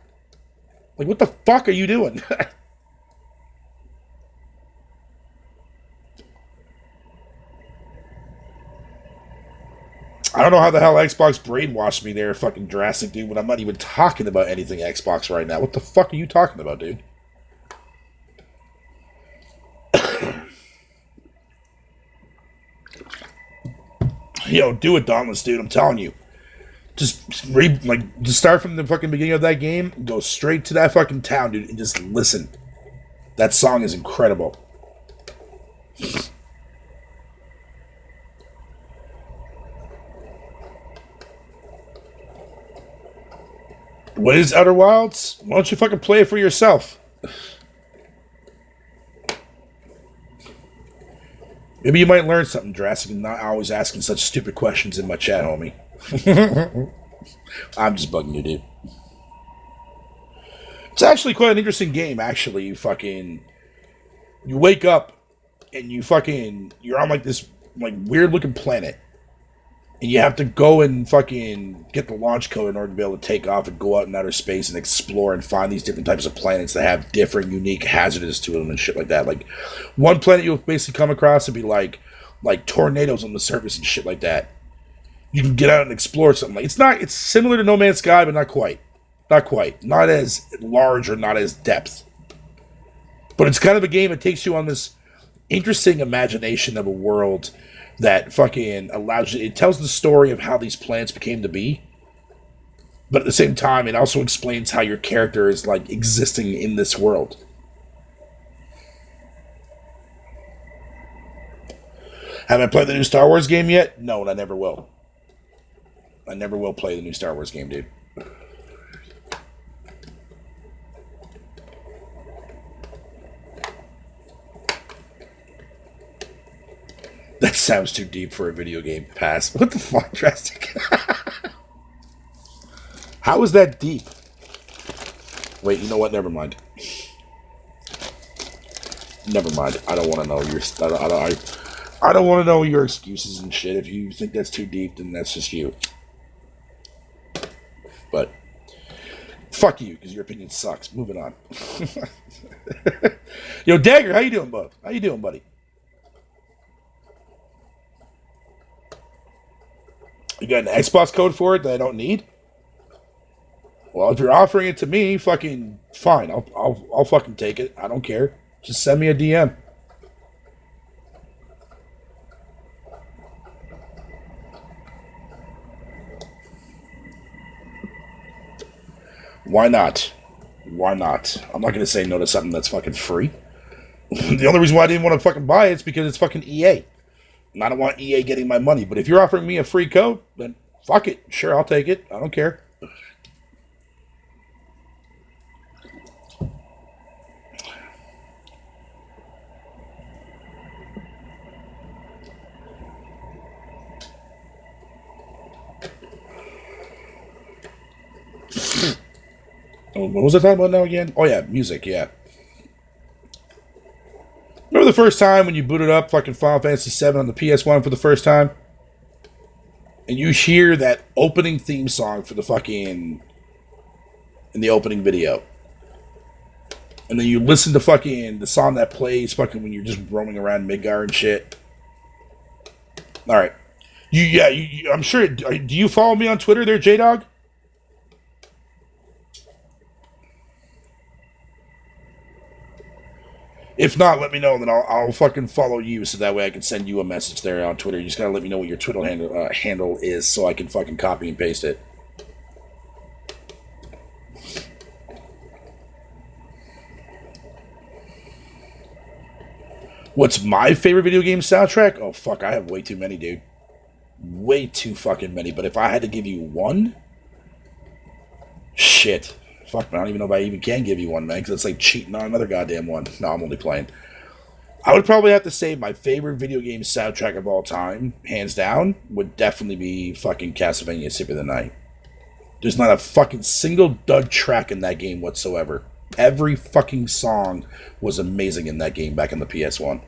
Like, what the fuck are you doing? I don't know how the hell Xbox brainwashed me there, fucking drastic, dude, when I'm not even talking about anything Xbox right now. What the fuck are you talking about, dude? Yo, do it, Dauntless, dude. I'm telling you. Just start from the fucking beginning of that game, go straight to that fucking town, dude, and just listen. That song is incredible. What is Outer Wilds? Why don't you fucking play it for yourself? Maybe you might learn something drastic and not always asking such stupid questions in my chat, homie. I'm just bugging you, dude. It's actually quite an interesting game, actually. You wake up and you're on like this like weird looking planet. And you have to go and fucking get the launch code in order to be able to take off and go out in outer space and explore and find these different types of planets that have different, unique hazards to them and shit like that. Like, one planet you'll basically come across would be like tornadoes on the surface and shit like that. You can get out and explore something. It's similar to No Man's Sky, but not quite. Not quite. Not as large or not as depth. But it's kind of a game that takes you on this interesting imagination of a world that fucking allows you. It tells the story of how these planets became to be, but at the same time, it also explains how your character is like existing in this world. Have I played the new Star Wars game yet? No, and I never will. I never will play the new Star Wars game, dude. sounds too deep for a video game. Pass. What the fuck, Drastic? How is that deep? Wait, you know what? Never mind. Never mind. I don't want to know your. I don't want to know your excuses and shit. If you think that's too deep, then that's just you. But fuck you, because your opinion sucks. Moving on. Yo, Dagger, how you doing, bud? How you doing, buddy? You got an Xbox code for it that I don't need? Well, if you're offering it to me, fucking fine. I'll fucking take it. I don't care. Just send me a DM. Why not? Why not? I'm not gonna say no to something that's fucking free. The only reason why I didn't want to fucking buy it is because it's fucking EA. And I don't want EA getting my money. But if you're offering me a free code, then fuck it. Sure, I'll take it. I don't care. What was I talking about now again? Oh yeah, music, yeah. Remember the first time when you booted up fucking Final Fantasy VII on the PS1 for the first time? And you hear that opening theme song for the fucking... in the opening video. And then you listen to fucking the song that plays fucking when you're just roaming around Midgar and shit. Alright. I'm sure... Do you follow me on Twitter there, J-Dog? If not, let me know, and then I'll fucking follow you, so that way I can send you a message there on Twitter. You just gotta let me know what your Twitter handle is, so I can fucking copy and paste it. What's my favorite video game soundtrack? Oh, fuck, I have way too many, dude. Way too fucking many, but if I had to give you one... Shit. Fuck, man, I don't even know if I even can give you one, man, because it's like cheating on another goddamn one. No, I'm only playing. I would probably have to say my favorite video game soundtrack of all time, hands down, would definitely be fucking Castlevania Symphony of the Night. There's not a fucking single dud track in that game whatsoever. Every fucking song was amazing in that game back in the PS1.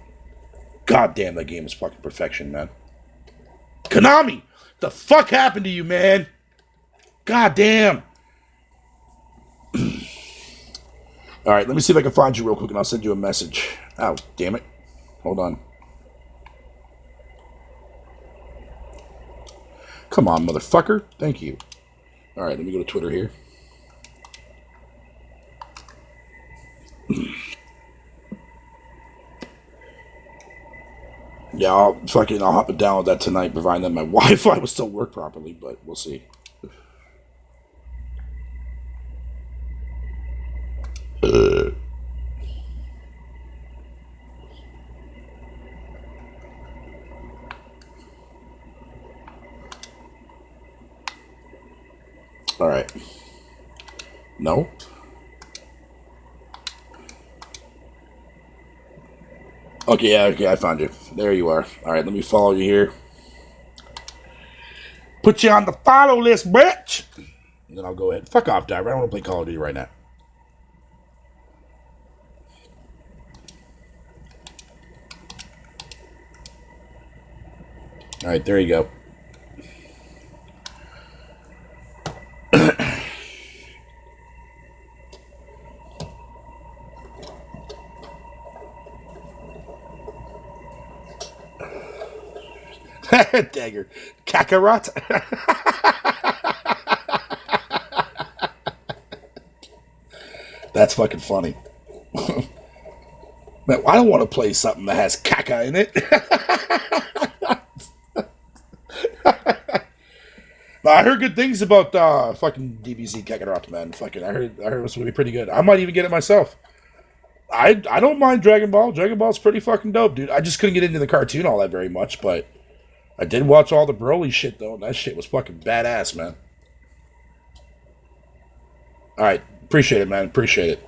God damn, that game was fucking perfection, man. Konami! The fuck happened to you, man? God damn. Alright, let me see if I can find you real quick and I'll send you a message. Oh, damn it. Hold on. Come on, motherfucker. Thank you. Alright, let me go to Twitter here. Yeah, I'll hop and download that tonight, providing that my Wi-Fi will still work properly, but we'll see. Alright. No? Okay, yeah, okay, I found you. There you are. Alright, let me follow you here. Put you on the follow list, bitch! And then I'll go ahead. Fuck off, Diver. I don't want to play Call of Duty right now. Alright, there you go. Dagger. Kakarot? That's fucking funny. Man, I don't want to play something that has caca in it. I heard good things about fucking DBZ Kakarot, man. Fucking, I heard it was going to be pretty good. I might even get it myself. I don't mind Dragon Ball. Dragon Ball's pretty fucking dope, dude. I just couldn't get into the cartoon all that very much, but I did watch all the Broly shit, though, and that shit was fucking badass, man. Alright, appreciate it, man. Appreciate it.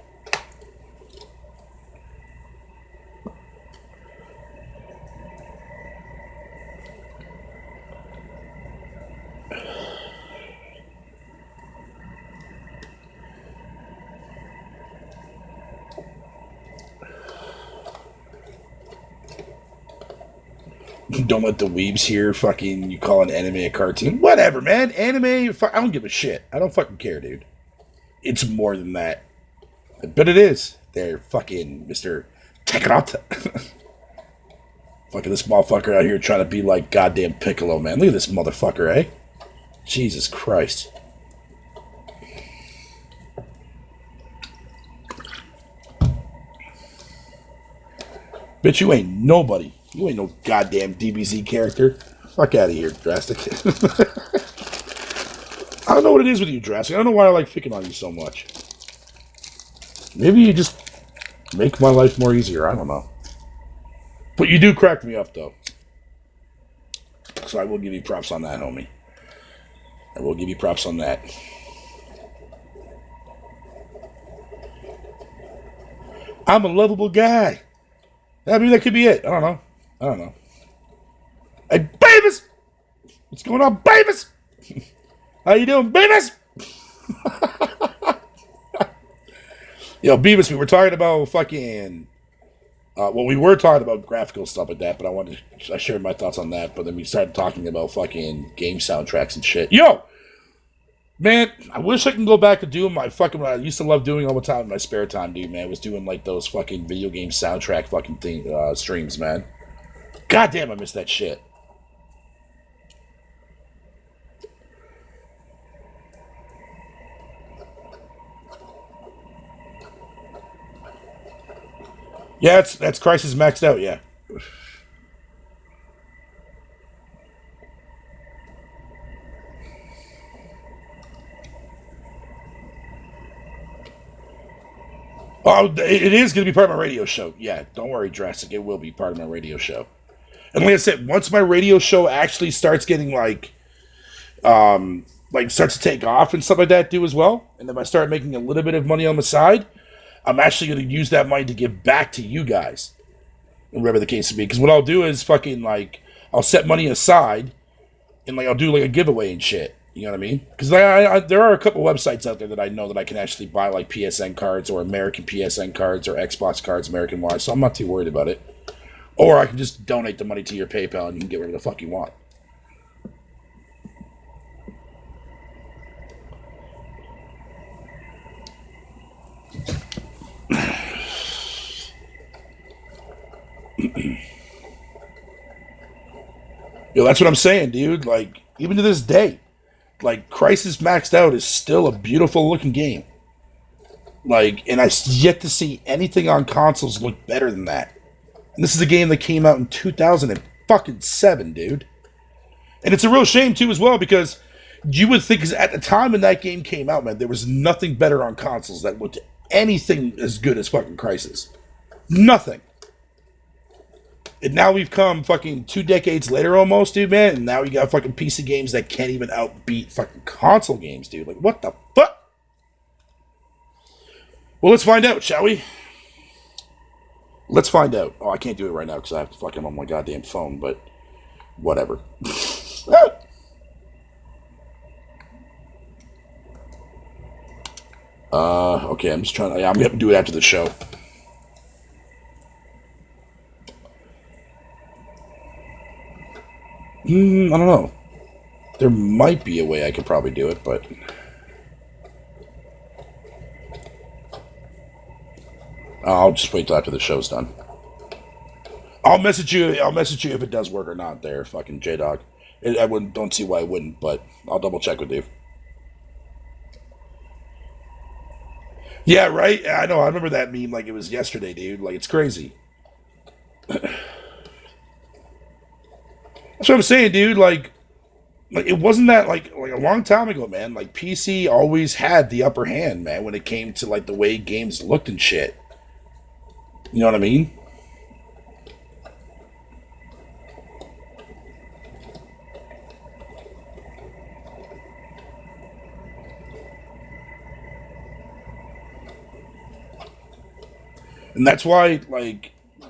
Don't let the weebs here fucking you call an anime a cartoon. Whatever, man. Anime, I don't give a shit. I don't fucking care, dude. It's more than that. But it is. They're fucking Mr. Tekrata. Fucking this motherfucker out here trying to be like goddamn Piccolo, man. Look at this motherfucker, eh? Jesus Christ. Bitch, you ain't nobody. You ain't no goddamn DBZ character. Fuck out of here, Drastic. I don't know what it is with you, Drastic. I don't know why I like picking on you so much. Maybe you just make my life more easier. I don't know. But you do crack me up, though. So I will give you props on that, homie. I will give you props on that. I'm a lovable guy. I mean, that could be it. I don't know. Hey, babies! What's going on, babies? How you doing, babies? Yo, Beavis, we were talking about fucking... we were talking about graphical stuff like that, but I shared my thoughts on that, but then we started talking about fucking game soundtracks and shit. Yo! Man, I wish I can go back to doing my fucking... What I used to love doing all the time in my spare time, dude, man. Was doing, like, those fucking video game soundtrack fucking streams, man. God damn, I miss that shit. Yeah, that's Crisis maxed out, yeah. Oh, it is going to be part of my radio show. Yeah, don't worry, Drastic. It will be part of my radio show. And like I said, once my radio show actually starts getting starts to take off and stuff like that, do as well. And if I start making a little bit of money on the side, I'm actually going to use that money to give back to you guys. Whatever the case may be. Because what I'll do is fucking I'll set money aside and I'll do a giveaway and shit. You know what I mean? Because there are a couple websites out there that I know that I can actually buy PSN cards or American PSN cards or Xbox cards American wise, so I'm not too worried about it. Or I can just donate the money to your PayPal and you can get whatever the fuck you want. Yo, that's what I'm saying, dude. Even to this day, Crisis Maxed Out is still a beautiful looking game. And I yet to see anything on consoles look better than that. And this is a game that came out in 2007, dude. And it's a real shame, too, as well, because you would think, because at the time when that game came out, man, there was nothing better on consoles that looked anything as good as fucking Crisis. Nothing. And now we've come fucking 2 decades later almost, dude, man, and now you got fucking PC games that can't even outbeat fucking console games, dude. What the fuck? Well, let's find out, shall we? Let's find out. Oh, I can't do it right now because I have to fucking on my goddamn phone, but whatever. Okay, I'm just trying to... I'm going to do it after the show. I don't know. There might be a way I could probably do it, but... I'll just wait till after the show's done. I'll message you if it does work or not there, fucking J-Dog. Don't see why I wouldn't, but I'll double check with you. Yeah, right? I know, I remember that meme like it was yesterday, dude. It's crazy. That's what I'm saying, dude. It wasn't that a long time ago, man. PC always had the upper hand, man, when it came to the way games looked and shit. You know what I mean? And that's why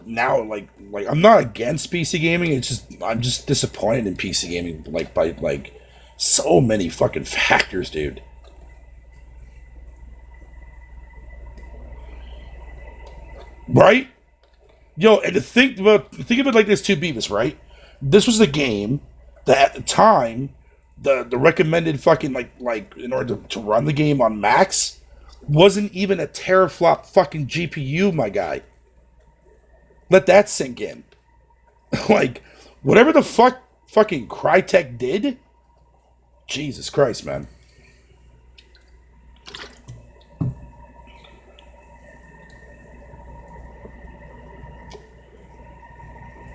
now I'm not against PC gaming. It's just I'm just disappointed in PC gaming by so many fucking factors, dude. Right? Yo, and to think of it like this too, Beavis, right? This was the game that at the time, the recommended fucking like in order to run the game on max wasn't even a teraflop fucking GPU, my guy. Let that sink in. Like, whatever the fuck fucking Crytek did, Jesus Christ, man.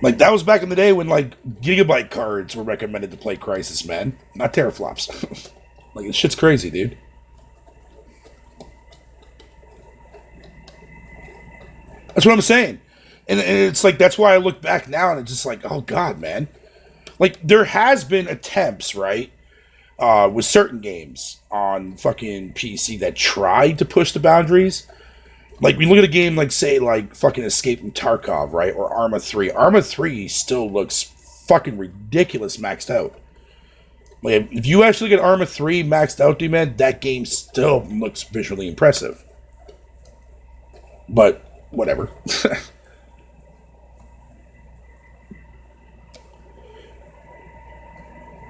Like, that was back in the day when, like, gigabyte cards were recommended to play Crysis, man. Not teraflops. Like, this shit's crazy, dude. That's what I'm saying. And it's like, that's why I look back now and it's just like, oh, God, man. Like, there has been attempts, right? With certain games on fucking PC that tried to push the boundaries. Like, we look at a game like, say, like, fucking Escape from Tarkov, right? Or Arma 3. Arma 3 still looks fucking ridiculous maxed out. Like, if you actually get Arma 3 maxed out, dude, man, that game still looks visually impressive. But, whatever.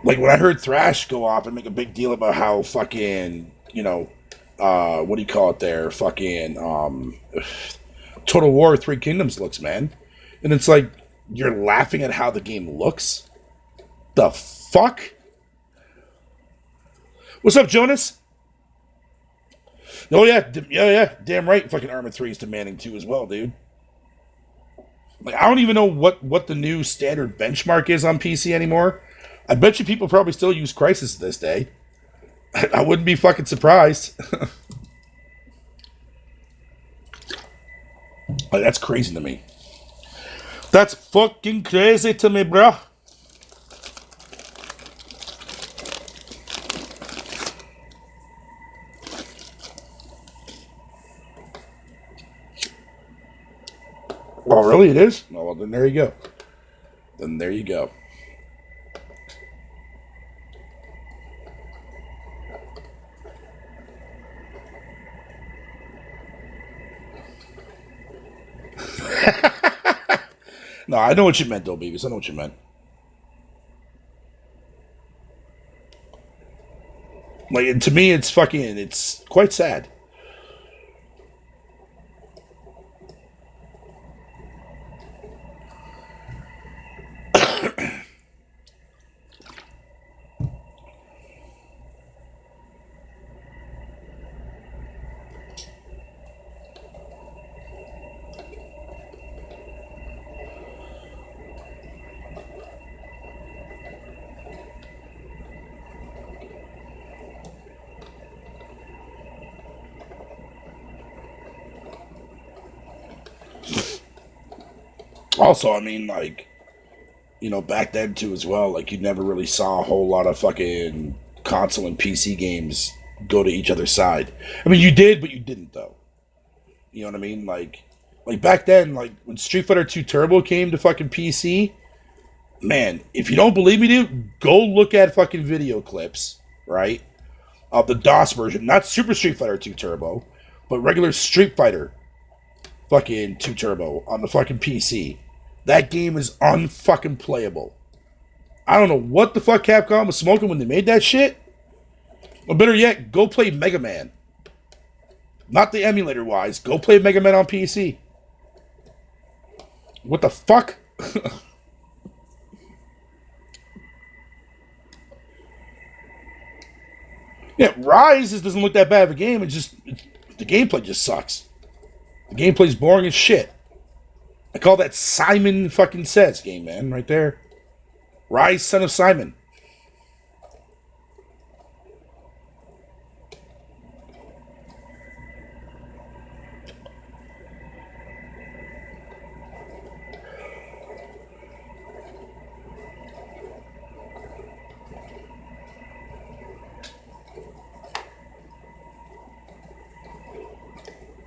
Like, when I heard Thrash go off and make a big deal about how fucking, what do you call it there? Fucking, Total War Three Kingdoms looks, man. And it's like, you're laughing at how the game looks? The fuck? What's up, Jonas? Oh, yeah, yeah, damn right. Fucking Arma 3 is demanding too as well, dude. Like, I don't even know what the new standard benchmark is on PC anymore. I bet you people probably still use Crysis to this day. I wouldn't be fucking surprised. Like, that's crazy to me. That's fucking crazy to me, bro. Oh, really? It is? Oh, well, then there you go. Then there you go. No, I know what you meant, though, Beavis. I know what you meant. Like, and to me, it's quite sad. Also, I mean, like, back then too as well, like, you never really saw a whole lot of fucking console and PC games go to each other's side. I mean, you did, but you didn't, though. You know what I mean? Like back then, like, when Street Fighter 2 Turbo came to fucking PC, man, if you don't believe me, dude, go look at fucking video clips, right? Of the DOS version, not Super Street Fighter 2 Turbo, but regular Street Fighter fucking 2 Turbo on the fucking PC. That game is unfucking playable. I don't know what the fuck Capcom was smoking when they made that shit. Or better yet, go play Mega Man. Not the emulator wise. Go play Mega Man on PC. What the fuck? Yeah, Rise doesn't look that bad of a game. The gameplay just sucks. The gameplay's boring as shit. I call that Simon fucking Says game, man, right there. Rise, Son of Simon.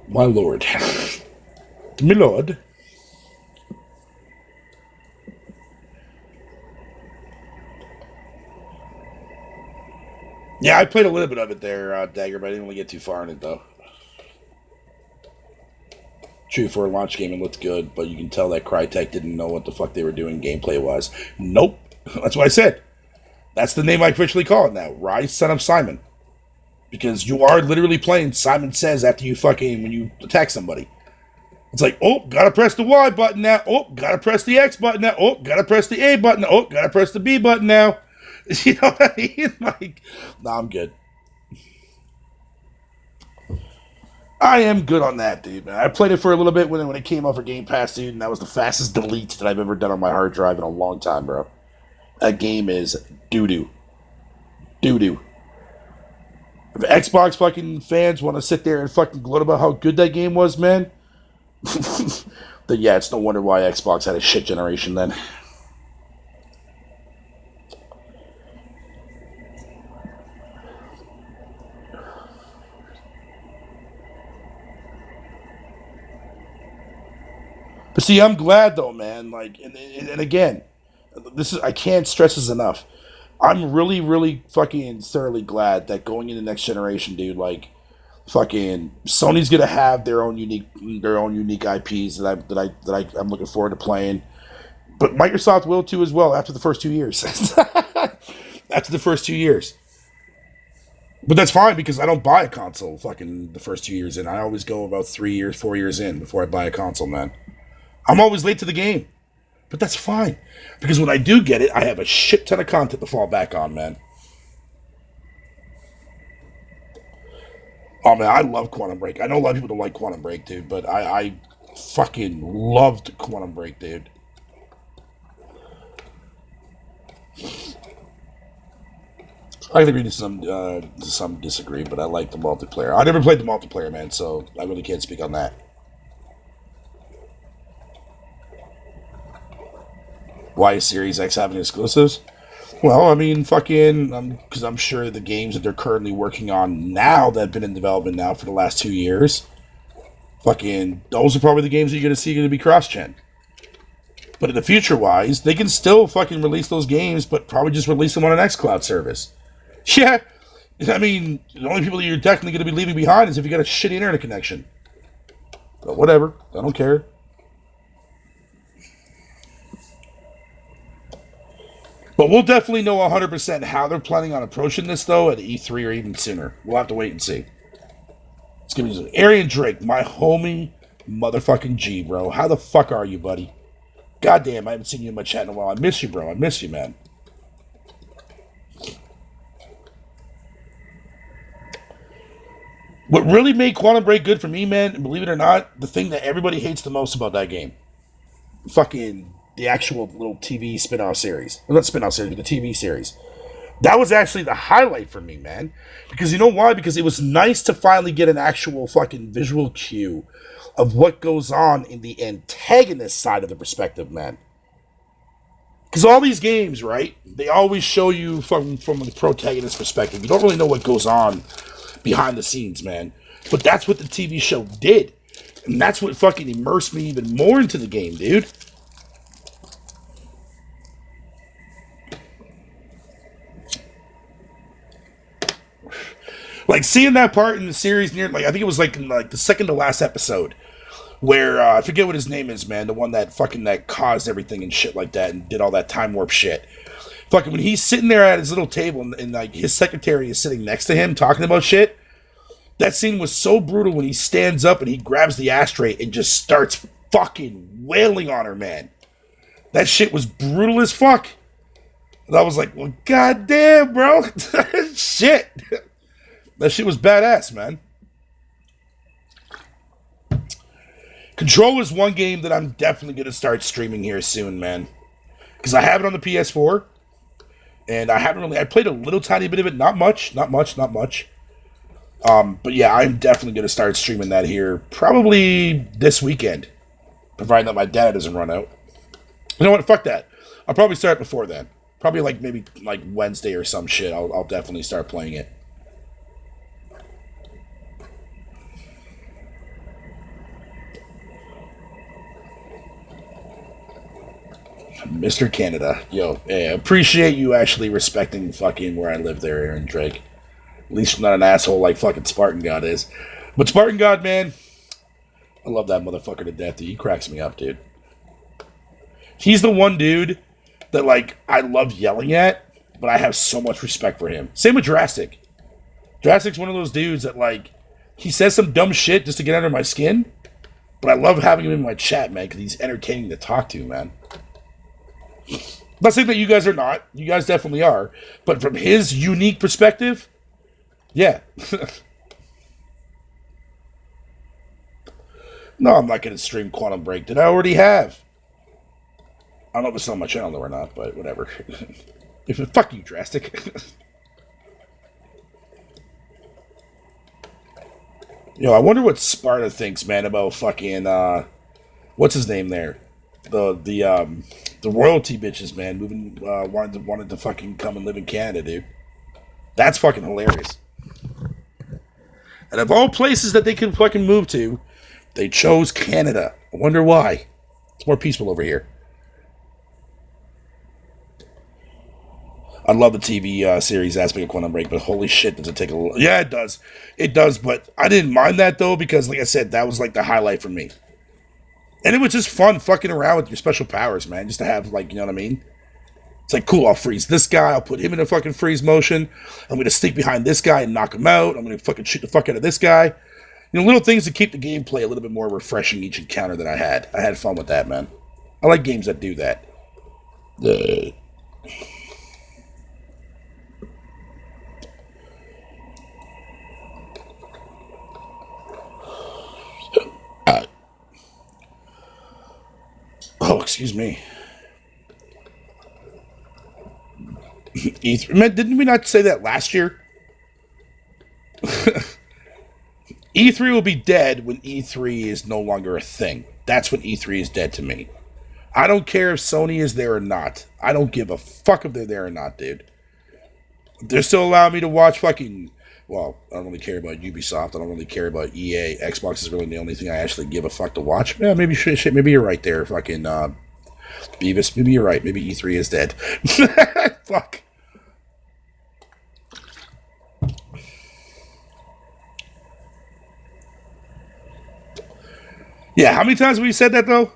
My lord. My lord. Yeah, I played a little bit of it there, Dagger, but I didn't really get too far in it, though. true, for a launch game, it looked good, but you can tell that Crytek didn't know what the fuck they were doing gameplay-wise. Nope. That's what I said. That's the name I officially call it now. Rise, Son of Simon. Because you are literally playing Simon Says after you fucking, when you attack somebody. It's like, oh, gotta press the Y button now. Oh, gotta press the X button now. Oh, gotta press the A button. Oh, gotta press the B button now. You know what I mean? Like, nah, I'm good. I am good on that, dude, man. I played it for a little bit when it came out for Game Pass, dude, and that was the fastest delete that I've ever done on my hard drive in a long time, bro. That game is doo-doo. Doo-doo. If Xbox fucking fans want to sit there and fucking gloat about how good that game was, man, then yeah, it's no wonder why Xbox had a shit generation then. But see, I'm glad though, man. Like, and again, this is, I can't stress this enough. I'm really, really fucking thoroughly glad that going into next generation, dude, like, fucking Sony's gonna have their own unique IPs I'm looking forward to playing. But Microsoft will too as well after the first 2 years. After the first 2 years. But that's fine because I don't buy a console fucking the first 2 years in. I always go about 3 years, 4 years in before I buy a console, man. I'm always late to the game. But that's fine. Because when I do get it, I have a shit ton of content to fall back on, man. Oh, man, I love Quantum Break. I know a lot of people don't like Quantum Break, dude, but I fucking loved Quantum Break, dude. I can agree to some disagree, but I like the multiplayer. I never played the multiplayer, man, so I really can't speak on that. Why is Series X having exclusives? Well, I mean, fucking, because I'm sure the games that they're currently working on now that have been in development now for the last 2 years, fucking, those are probably the games that you're going to see going to be cross-gen. But in the future-wise, they can still fucking release those games, but probably just release them on an xCloud service. Yeah, I mean, the only people that you're technically going to be leaving behind is if you got a shitty internet connection. But whatever, I don't care. But we'll definitely know 100% how they're planning on approaching this, though, at E3 or even sooner. We'll have to wait and see. It's going to be Arian Drake, my homie motherfucking G, bro. How the fuck are you, buddy? Goddamn, I haven't seen you in my chat in a while. I miss you, bro. I miss you, man. What really made Quantum Break good for me, man, and believe it or not, the thing that everybody hates the most about that game, fucking the actual little TV spin-off series. Well, not spin-off series, but the TV series. That was actually the highlight for me, man. Because you know why? Because it was nice to finally get an actual fucking visual cue of what goes on in the antagonist side of the perspective, man. Because all these games, right, they always show you from the protagonist perspective. You don't really know what goes on behind the scenes, man. But that's what the TV show did. And that's what fucking immersed me even more into the game, dude. Like, seeing that part in the series near, like, I think it was like in like the second to last episode, where I forget what his name is, man, the one that fucking that caused everything and shit like that and did all that time warp shit. Fucking when he's sitting there at his little table and like his secretary is sitting next to him talking about shit. That scene was so brutal when he stands up and he grabs the ashtray and just starts fucking wailing on her, man. That shit was brutal as fuck. And I was like, well, goddamn, bro. Shit. That shit was badass, man. Control is one game that I'm definitely going to start streaming here soon, man. Because I have it on the PS4. And I played a little tiny bit of it. Not much. But yeah, I'm definitely going to start streaming that here. Probably this weekend. Providing that my data doesn't run out. You know what? Fuck that. I'll probably start before then. Probably like maybe like Wednesday or some shit. I'll definitely start playing it. Mr. Canada. Yo, yeah, appreciate you actually respecting fucking where I live there, Aaron Drake. At least I'm not an asshole like fucking Spartan God is. But Spartan God, man, I love that motherfucker to death, dude. He cracks me up, dude. He's the one dude that, like, I love yelling at, but I have so much respect for him. Same with Drastic. Drastic's one of those dudes that, like, he says some dumb shit just to get under my skin, but I love having him in my chat, man, because he's entertaining to talk to, man. I'm not saying that you guys are not. You guys definitely are. But from his unique perspective, yeah. No, I'm not going to stream Quantum Break. Did I already have? I don't know if it's on my channel though or not, but whatever. Fuck you, Drastic. Yo, I wonder what Sparta thinks, man, about fucking what's his name there? The royalty bitches, man, moving wanted to fucking come and live in Canada, dude. That's fucking hilarious. And of all places that they could fucking move to, they chose Canada. I wonder why. It's more peaceful over here. I love the TV series aspect of Quantum Break, but holy shit, does it take a little... Yeah, it does. It does, but I didn't mind that, though, because, like I said, that was, like, the highlight for me. And it was just fun fucking around with your special powers, man, just to have, like, you know what I mean? It's like, cool, I'll freeze this guy, I'll put him in a fucking freeze motion, I'm going to sneak behind this guy and knock him out, I'm going to fucking shoot the fuck out of this guy. You know, little things to keep the gameplay a little bit more refreshing each encounter that I had. I had fun with that, man. I like games that do that. Oh, excuse me. E3, man, didn't we not say that last year? E3 will be dead when E3 is no longer a thing. That's when E3 is dead to me. I don't care if Sony is there or not. I don't give a fuck if they're there or not, dude. They're still allowing me to watch fucking... Well, I don't really care about Ubisoft. I don't really care about EA. Xbox is really the only thing I actually give a fuck to watch. Yeah, maybe shit. Maybe you're right there, fucking Beavis. Maybe you're right. Maybe E3 is dead. Fuck. Yeah, how many times have we said that, though?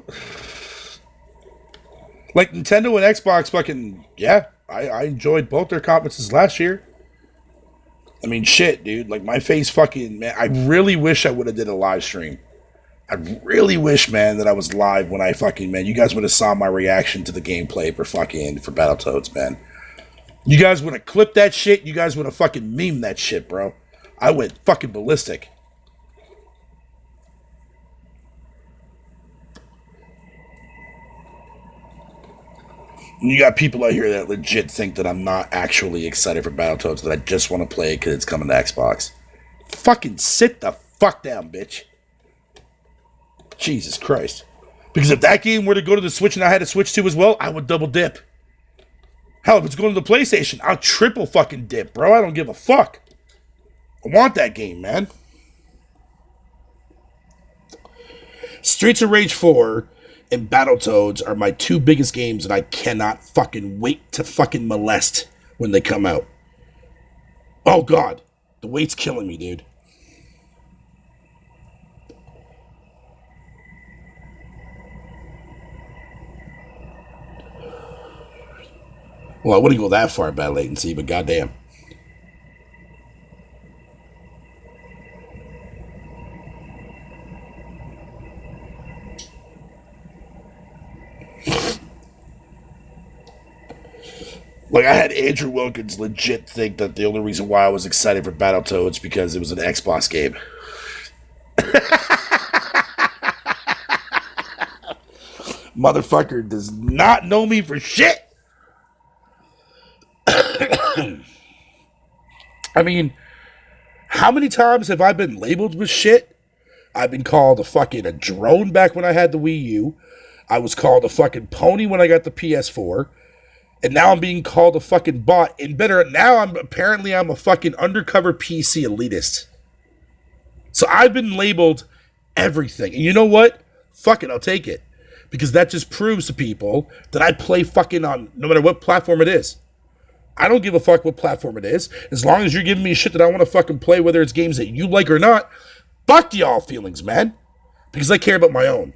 Like, Nintendo and Xbox fucking... Yeah, I enjoyed both their conferences last year. I mean, shit, dude. Like, my face fucking... Man, I really wish I would have did a live stream. I really wish, man, that I was live when I fucking... Man, you guys would have saw my reaction to the gameplay for Battletoads, man. You guys would have clipped that shit. You guys would have fucking memed that shit, bro. I went fucking ballistic. You got people out here that legit think that I'm not actually excited for Battletoads, that I just want to play it because it's coming to Xbox. Fucking sit the fuck down, bitch. Jesus Christ. Because if that game were to go to the Switch and I had to Switch to as well, I would double dip. Hell, if it's going to the PlayStation, I'll triple fucking dip, bro. I don't give a fuck. I want that game, man. Streets of Rage 4... and Battletoads are my two biggest games that I cannot fucking wait to fucking molest when they come out. Oh, God. The weight's killing me, dude. Well, I wouldn't go that far bad latency, but goddamn. Like, I had Andrew Wilkins legit think that the only reason why I was excited for Battletoads because it was an Xbox game. Motherfucker does not know me for shit. I mean, how many times have I been labeled with shit? I've been called a drone back when I had the Wii U. I was called a fucking pony when I got the PS4. And now I'm being called a fucking bot. And better, now I'm a fucking undercover PC elitist. So I've been labeled everything. And you know what? Fuck it, I'll take it. Because that just proves to people that I play fucking on no matter what platform it is. I don't give a fuck what platform it is. As long as you're giving me shit that I want to fucking play, whether it's games that you like or not, fuck y'all feelings, man. Because I care about my own.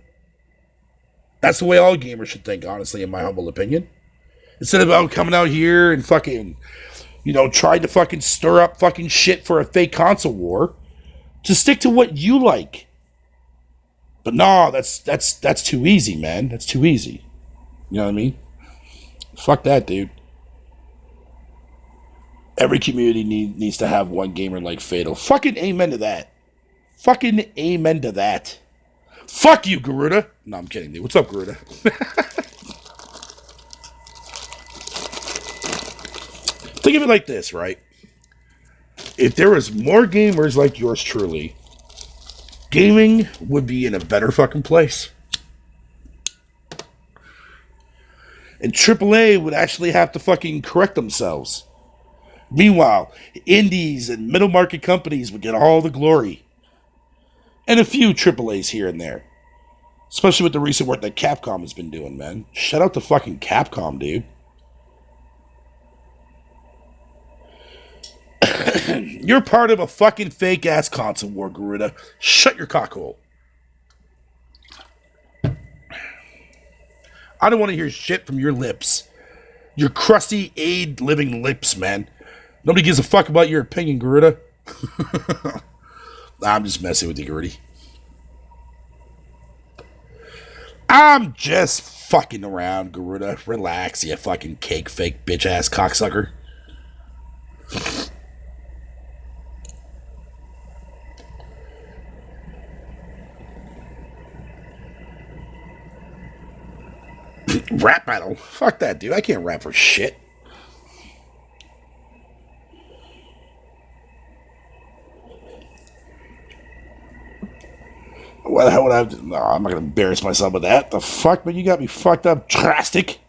That's the way all gamers should think, honestly, in my humble opinion. Instead of coming out here and fucking, trying to fucking stir up fucking shit for a fake console war, to stick to what you like. But no, that's too easy, man. That's too easy. You know what I mean? Fuck that, dude. Every community needs to have one gamer like Fatal. Fucking amen to that. Fucking amen to that. Fuck you, Garuda. No, I'm kidding, dude. What's up, Garuda? Think of it like this, right? If there was more gamers like yours truly, gaming would be in a better fucking place. And AAA would actually have to fucking correct themselves. Meanwhile, indies and middle market companies would get all the glory. And a few AAAs here and there. Especially with the recent work that Capcom has been doing, man. Shout out to fucking Capcom, dude. You're part of a fucking fake ass console war, Garuda. Shut your cockhole. I don't want to hear shit from your lips. Your crusty, aid living lips, man. Nobody gives a fuck about your opinion, Garuda. I'm just messing with you, Garuda. I'm just fucking around, Garuda. Relax, you fucking cake fake bitch ass cocksucker. Rap battle? Fuck that, dude. I can't rap for shit. What the hell would I have to... No, I'm not going to embarrass myself with that. The fuck, man? You got me fucked up drastic.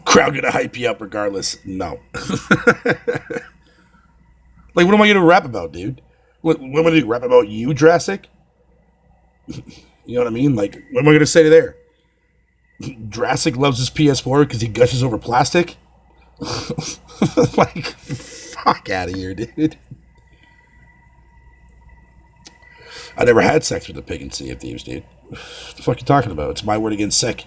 Crowd gonna hype you up regardless. No. Like, what am I gonna rap about, dude? What am I gonna do? Rap about you, Jurassic? You know what I mean? Like, what am I gonna say to there? Jurassic loves his PS4 because he gushes over plastic? Like, fuck out of here, dude. I never had sex with a pig in Sea of Thieves, dude. What the fuck are you talking about? It's my word against sick.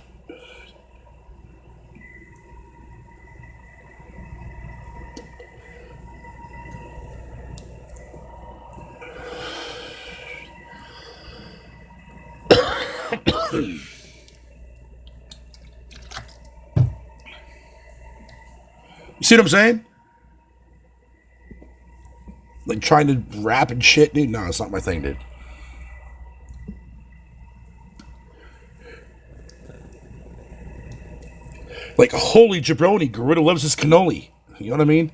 You see what I'm saying? Like, trying to rap and shit, dude? No, it's not my thing, dude. Like, holy jabroni, Garuda loves his cannoli. You know what I mean?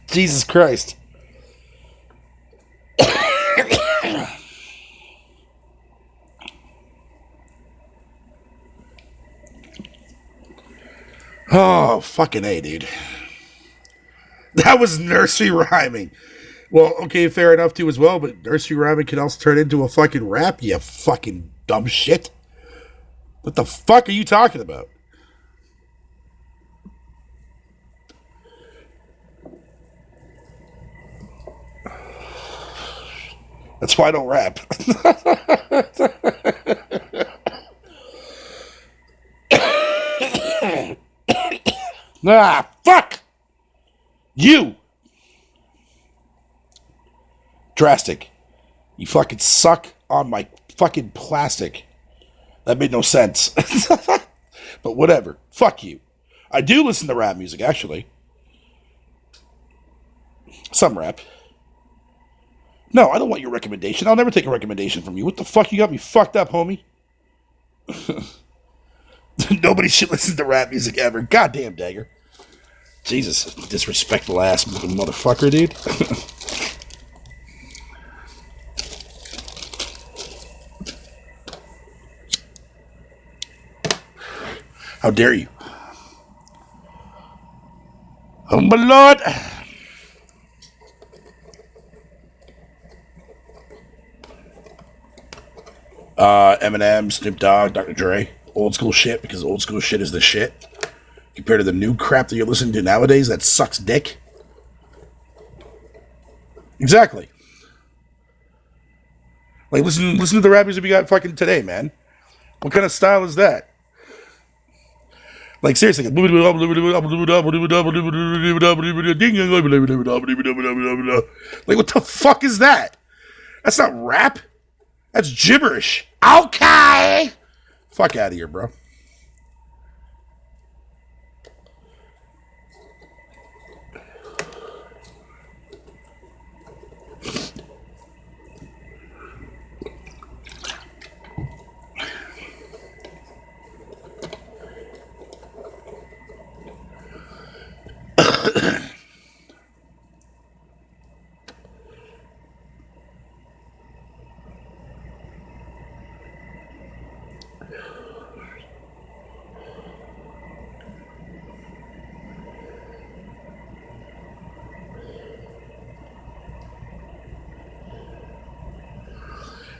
Jesus Christ. Oh, fucking A, dude. That was nursery rhyming. Well, okay, fair enough too as well, but nursery rhyming can also turn into a fucking rap, you fucking dumb shit. What the fuck are you talking about? That's why I don't rap. Ah, fuck! You! Drastic. You fucking suck on my fucking plastic. That made no sense. But whatever. Fuck you. I do listen to rap music, actually. Some rap. No, I don't want your recommendation. I'll never take a recommendation from you. What the fuck? You got me fucked up, homie. Nobody should listen to rap music ever. Goddamn, Dagger. Jesus, disrespectful ass motherfucker, dude. How dare you? Oh my lord! Eminem, Snoop Dogg, Dr. Dre. Old school shit, because old school shit is the shit. Compared to the new crap that you're listening to nowadays that sucks dick. Exactly. Like, listen to the rap music we got fucking today, man. What kind of style is that? Like, seriously. Like, what the fuck is that? That's not rap. That's gibberish. Okay. Fuck out of here, bro.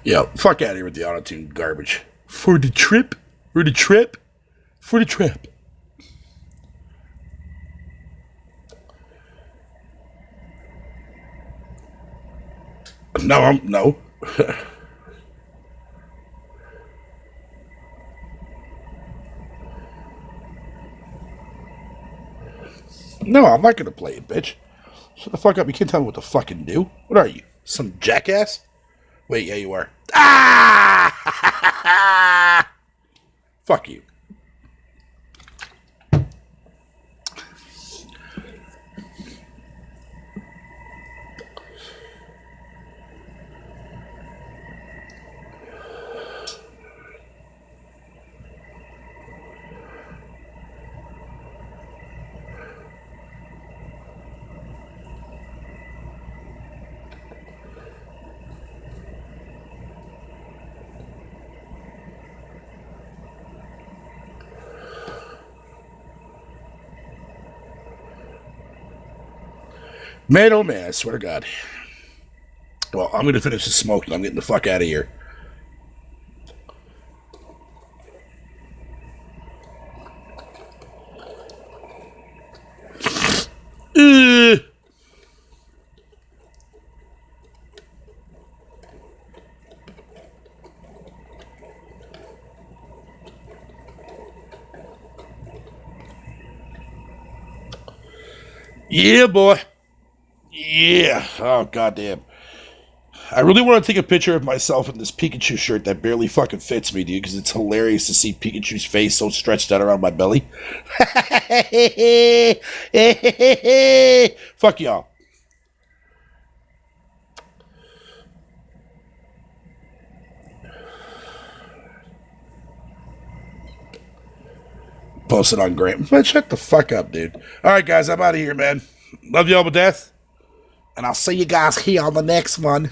Yo, fuck out of here with the auto-tune garbage. For the trip? For the trip? For the trip. No. No, I'm not gonna play it, bitch. Shut the fuck up. You can't tell me what to fucking do. What are you? Some jackass? Wait, yeah, you are. Ah! Fuck you. Man, oh man, I swear to God. Well, I'm gonna finish the smoke and I'm getting the fuck out of here. Yeah, boy. Yeah. Oh, goddamn. I really want to take a picture of myself in this Pikachu shirt that barely fucking fits me, dude, because it's hilarious to see Pikachu's face so stretched out around my belly. Fuck y'all. Post it on Graham. Man, shut the fuck up, dude. All right, guys, I'm out of here, man. Love y'all to death. And I'll see you guys here on the next one.